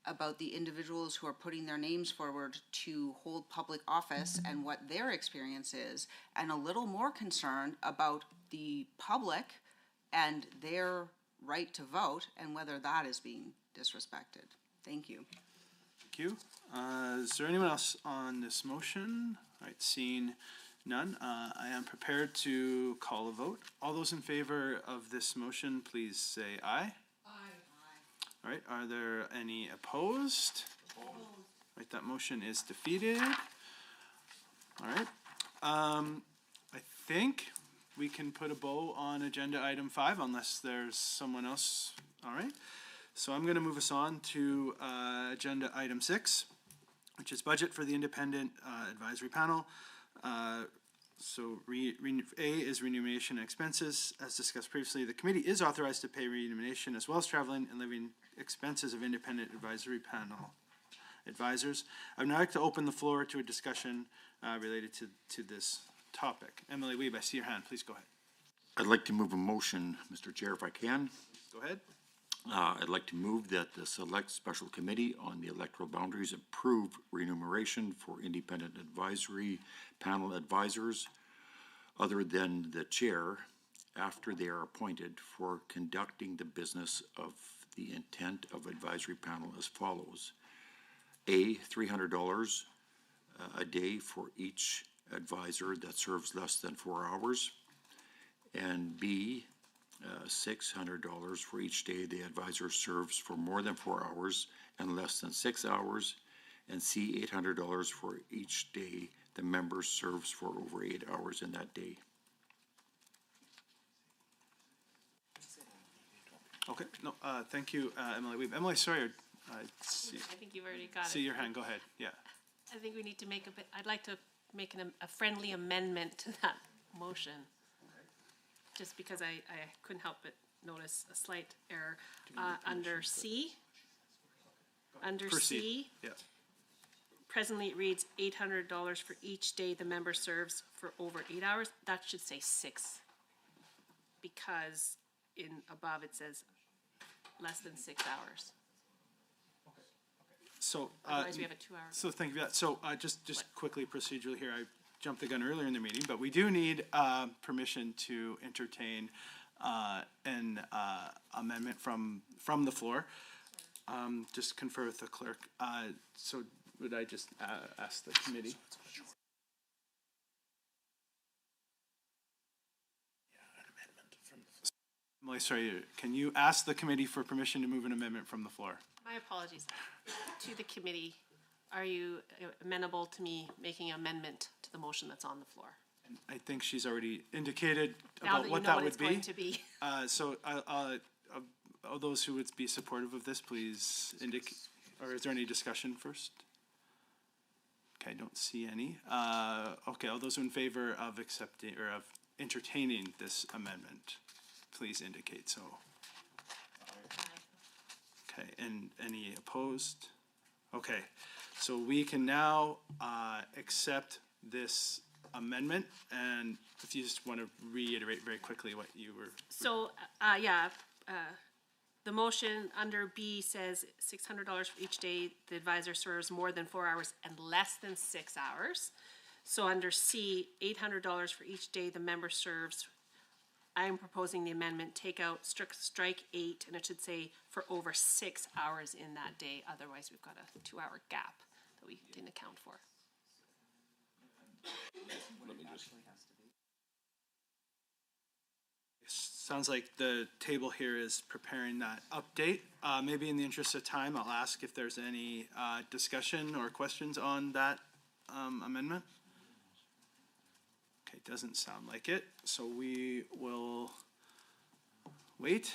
about the individuals who are putting their names forward to hold public office and what their experience is, and a little more concerned about the public and their right to vote and whether that is being disrespected. Thank you. Thank you. Is there anyone else on this motion? All right, seeing none, I am prepared to call a vote. All those in favor of this motion, please say aye. All right, are there any opposed? All right, that motion is defeated. All right, I think we can put a bow on agenda item 5 unless there's someone else. All right, so I'm gonna move us on to agenda item 6, which is budget for the independent advisory panel. So A is remuneration and expenses. As discussed previously, the committee is authorized to pay remuneration as well as traveling and living expenses of independent advisory panel advisors. I would now like to open the floor to a discussion related to this topic. Emily Weeb, I see your hand. Please go ahead. I'd like to move a motion, Mr. Chair, if I can. Go ahead. I'd like to move that the Select Special Committee on the Electoral Boundaries approve remuneration for independent advisory panel advisors other than the chair after they are appointed for conducting the business of the intent of advisory panel as follows. A, $300 a day for each advisor that serves less than 4 hours. And B, $600 for each day the advisor serves for more than 4 hours and less than 6 hours. and C, $800 for each day the member serves for over 8 hours in that day. Okay, no, thank you, Emily Weeb. Emily Sawyer, see I think you've already got see it. your hand, go ahead, yeah. I think we need to make I'd like to make a friendly amendment to that motion. Just because I couldn't help but notice a slight error. Under C. Under Proceed. C, Yeah, presently it reads $800 for each day the member serves for over 8 hours. That should say 6. Because above it says less than 6 hours. so. Otherwise we have a 2-hour. So thank you for that. So just quickly procedurally here, I jumped the gun earlier in the meeting, but we do need permission to entertain an amendment from the floor. Just confer with the clerk. So would I just ask the committee? Emily, sorry, can you ask the committee for permission to move an amendment from the floor? My apologies. To the committee, are you amenable to me making an amendment to the motion that's on the floor? I think she's already indicated Now about that you what know that what would it's be. going to be. So, all those who would be supportive of this, please indicate, or is there any discussion first? Okay, I don't see any. Okay, all those in favor of accepting, or of entertaining this amendment, please indicate so. Okay, and any opposed? Okay, so we can now accept this amendment, and if you just want to reiterate very quickly what you were. So, the motion under B says $600 for each day the advisor serves more than 4 hours and less than 6 hours. So under C, $800 for each day the member serves. I am proposing the amendment, take out, strike 8, and it should say for over 6 hours in that day. Otherwise, we've got a 2-hour gap that we didn't account for. Sounds like the table here is preparing that update. Maybe in the interest of time, I'll ask if there's any discussion or questions on that amendment. Okay, doesn't sound like it, so we will wait.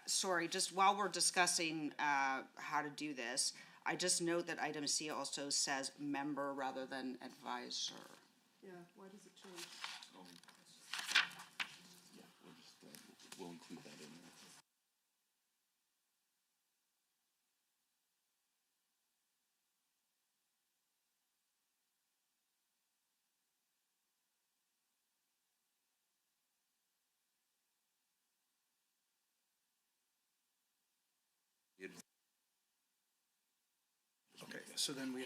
Sorry, just while we're discussing how to do this, I just note that item C also says member rather than advisor. Yeah, why does it change? We'll include that in there. Okay, so then we.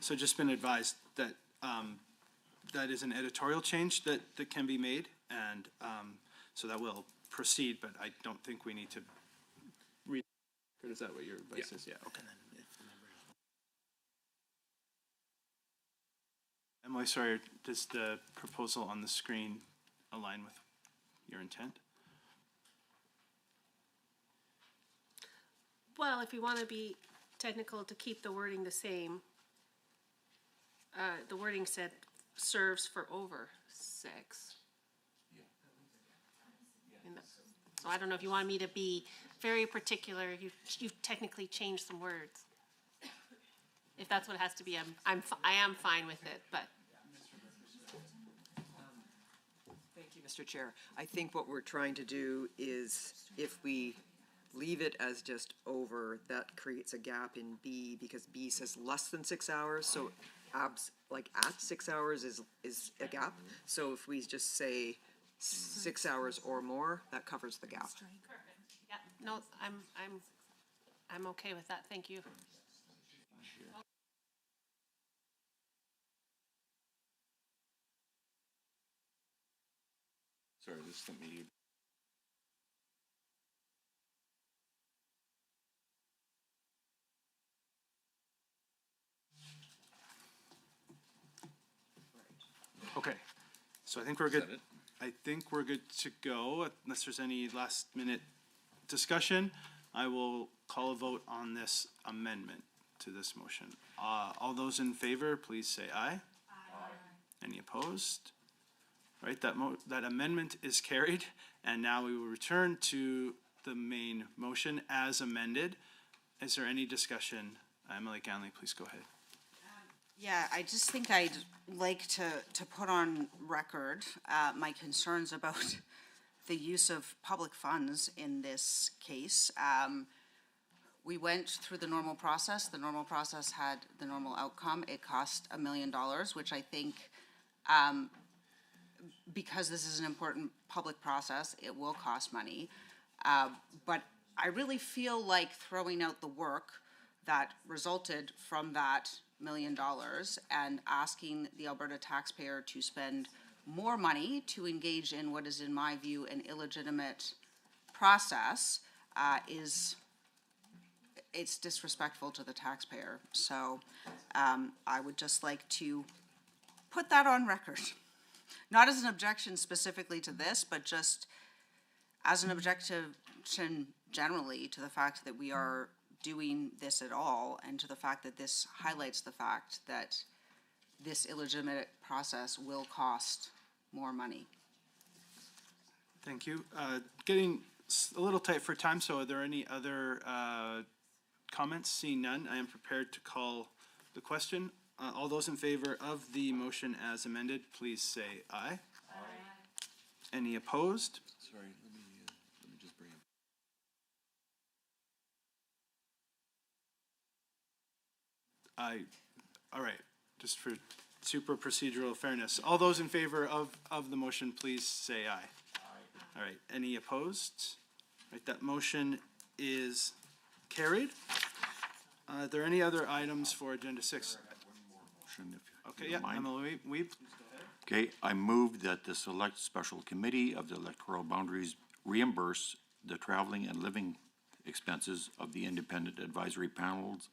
So just been advised that that is an editorial change that can be made, and so that will proceed, but I don't think we need to read. Or is that what your advice is? Yeah, okay. Emily, sorry, does the proposal on the screen align with your intent? Well, if you want to be technical to keep the wording the same, the wording said serves for over 6. So I don't know if you want me to be very particular, you've technically changed some words. If that's what it has to be, I am fine with it, but. Thank you, Mr. Chair. I think what we're trying to do is, if we leave it as just over, that creates a gap in B, because B says less than 6 hours, so like at 6 hours is a gap. So if we just say 6 hours or more, that covers the gap. Yeah, no, I'm okay with that, thank you. Sorry, just let me. Okay, so I think we're good. Is that it? I think we're good to go, unless there's any last minute discussion. I will call a vote on this amendment to this motion. All those in favor, please say aye. Aye. Any opposed? All right, that amendment is carried, and now we will return to the main motion as amended. Is there any discussion? Emily Ganley, please go ahead. Yeah, I just think I'd like to put on record my concerns about the use of public funds in this case. We went through the normal process. The normal process had the normal outcome. It cost $1 million, which I think, because this is an important public process, it will cost money. But I really feel like throwing out the work that resulted from that $1 million and asking the Alberta taxpayer to spend more money to engage in what is, in my view, an illegitimate process it's disrespectful to the taxpayer. So I would just like to put that on record. Not as an objection specifically to this, but just as an objection generally to the fact that we are doing this at all, and to the fact that this highlights the fact that this illegitimate process will cost more money. Thank you. Getting a little tight for time, so are there any other comments? Seeing none, I am prepared to call the question. All those in favor of the motion as amended, please say aye. Aye. Any opposed? Sorry, let me just bring it. All right, just for super procedural fairness. All those in favor of the motion, please say aye. Aye. All right, any opposed? All right, that motion is carried. Are there any other items for Agenda 6? Motion, if Okay, you yeah, don't mind. Emily Weeb. Okay, I move that the Select Special Committee of the Electoral Boundaries reimburse the traveling and living expenses of the independent advisory panels,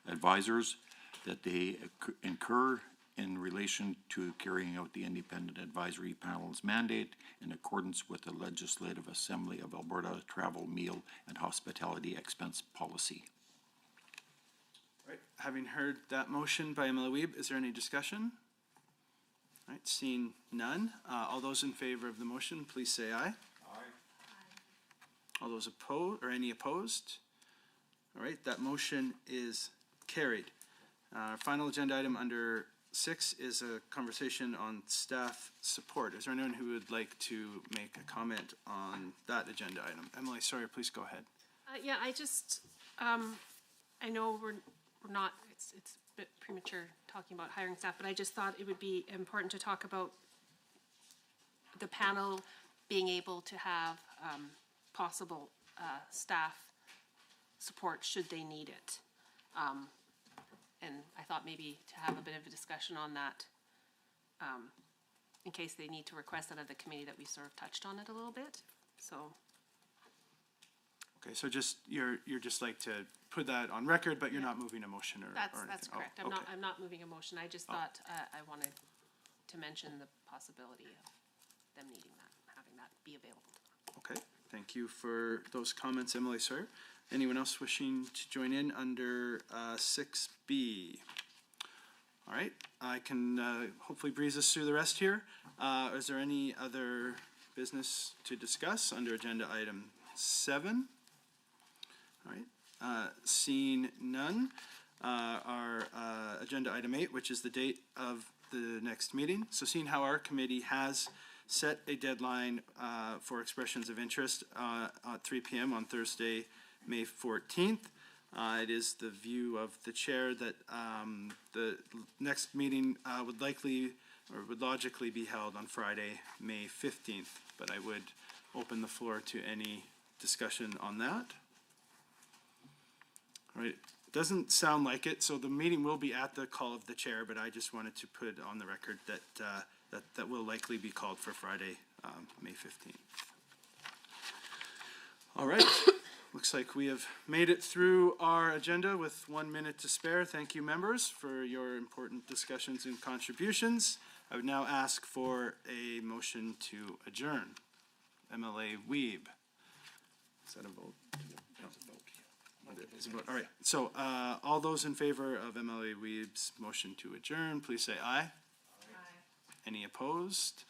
advisors that they incur in relation to carrying out the independent advisory panel's mandate in accordance with the Legislative Assembly of Alberta Travel, Meal, and Hospitality Expense Policy. All right, having heard that motion by Emily Weeb, is there any discussion? All right, seeing none, all those in favor of the motion, please say aye. Aye. All those opposed, or any opposed? All right, that motion is carried. Our final agenda item under 6 is a conversation on staff support. Is there anyone who would like to make a comment on that agenda item? Emily Sawyer, please go ahead. Yeah, I just, I know we're not, it's a bit premature talking about hiring staff, but I just thought it would be important to talk about the panel being able to have possible staff support should they need it. And I thought maybe to have a bit of a discussion on that in case they need to request that of the committee, that we sort of touched on it a little bit, so. Okay, so just, you're just like to put that on record, but you're not moving a motion or anything? That's correct. Oh, okay. I'm not moving a motion. I just thought I wanted to mention the possibility of them needing that, having that be available to them. Okay, thank you for those comments, Emily Sawyer. Anyone else wishing to join in under 6B? All right, I can hopefully breeze us through the rest here. Is there any other business to discuss under agenda item 7? All right, seeing none, our agenda item 8, which is the date of the next meeting. So seeing how our committee has set a deadline for expressions of interest at 3 p.m. on Thursday, May 14th. It is the view of the chair that the next meeting would logically be held on Friday, May 15th, but I would open the floor to any discussion on that. All right, doesn't sound like it, so the meeting will be at the call of the chair, but I just wanted to put on the record that that will likely be called for Friday, May 15th. All right, looks like we have made it through our agenda with 1 minute to spare. Thank you, members, for your important discussions and contributions. I would now ask for a motion to adjourn. MLA Weeb. Is that a vote? It's a vote. All right, so all those in favor of MLA Weeb's motion to adjourn, please say aye. Aye. Any opposed?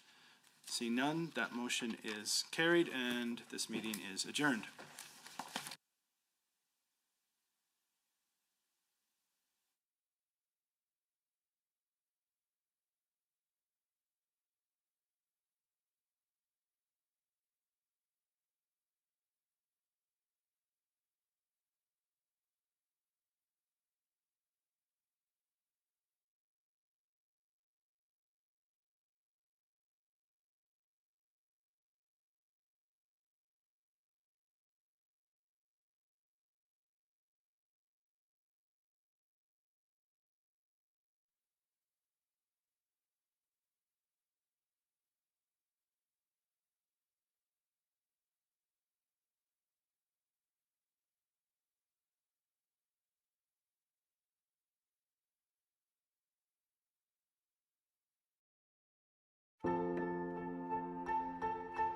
Seeing none, that motion is carried and this meeting is adjourned.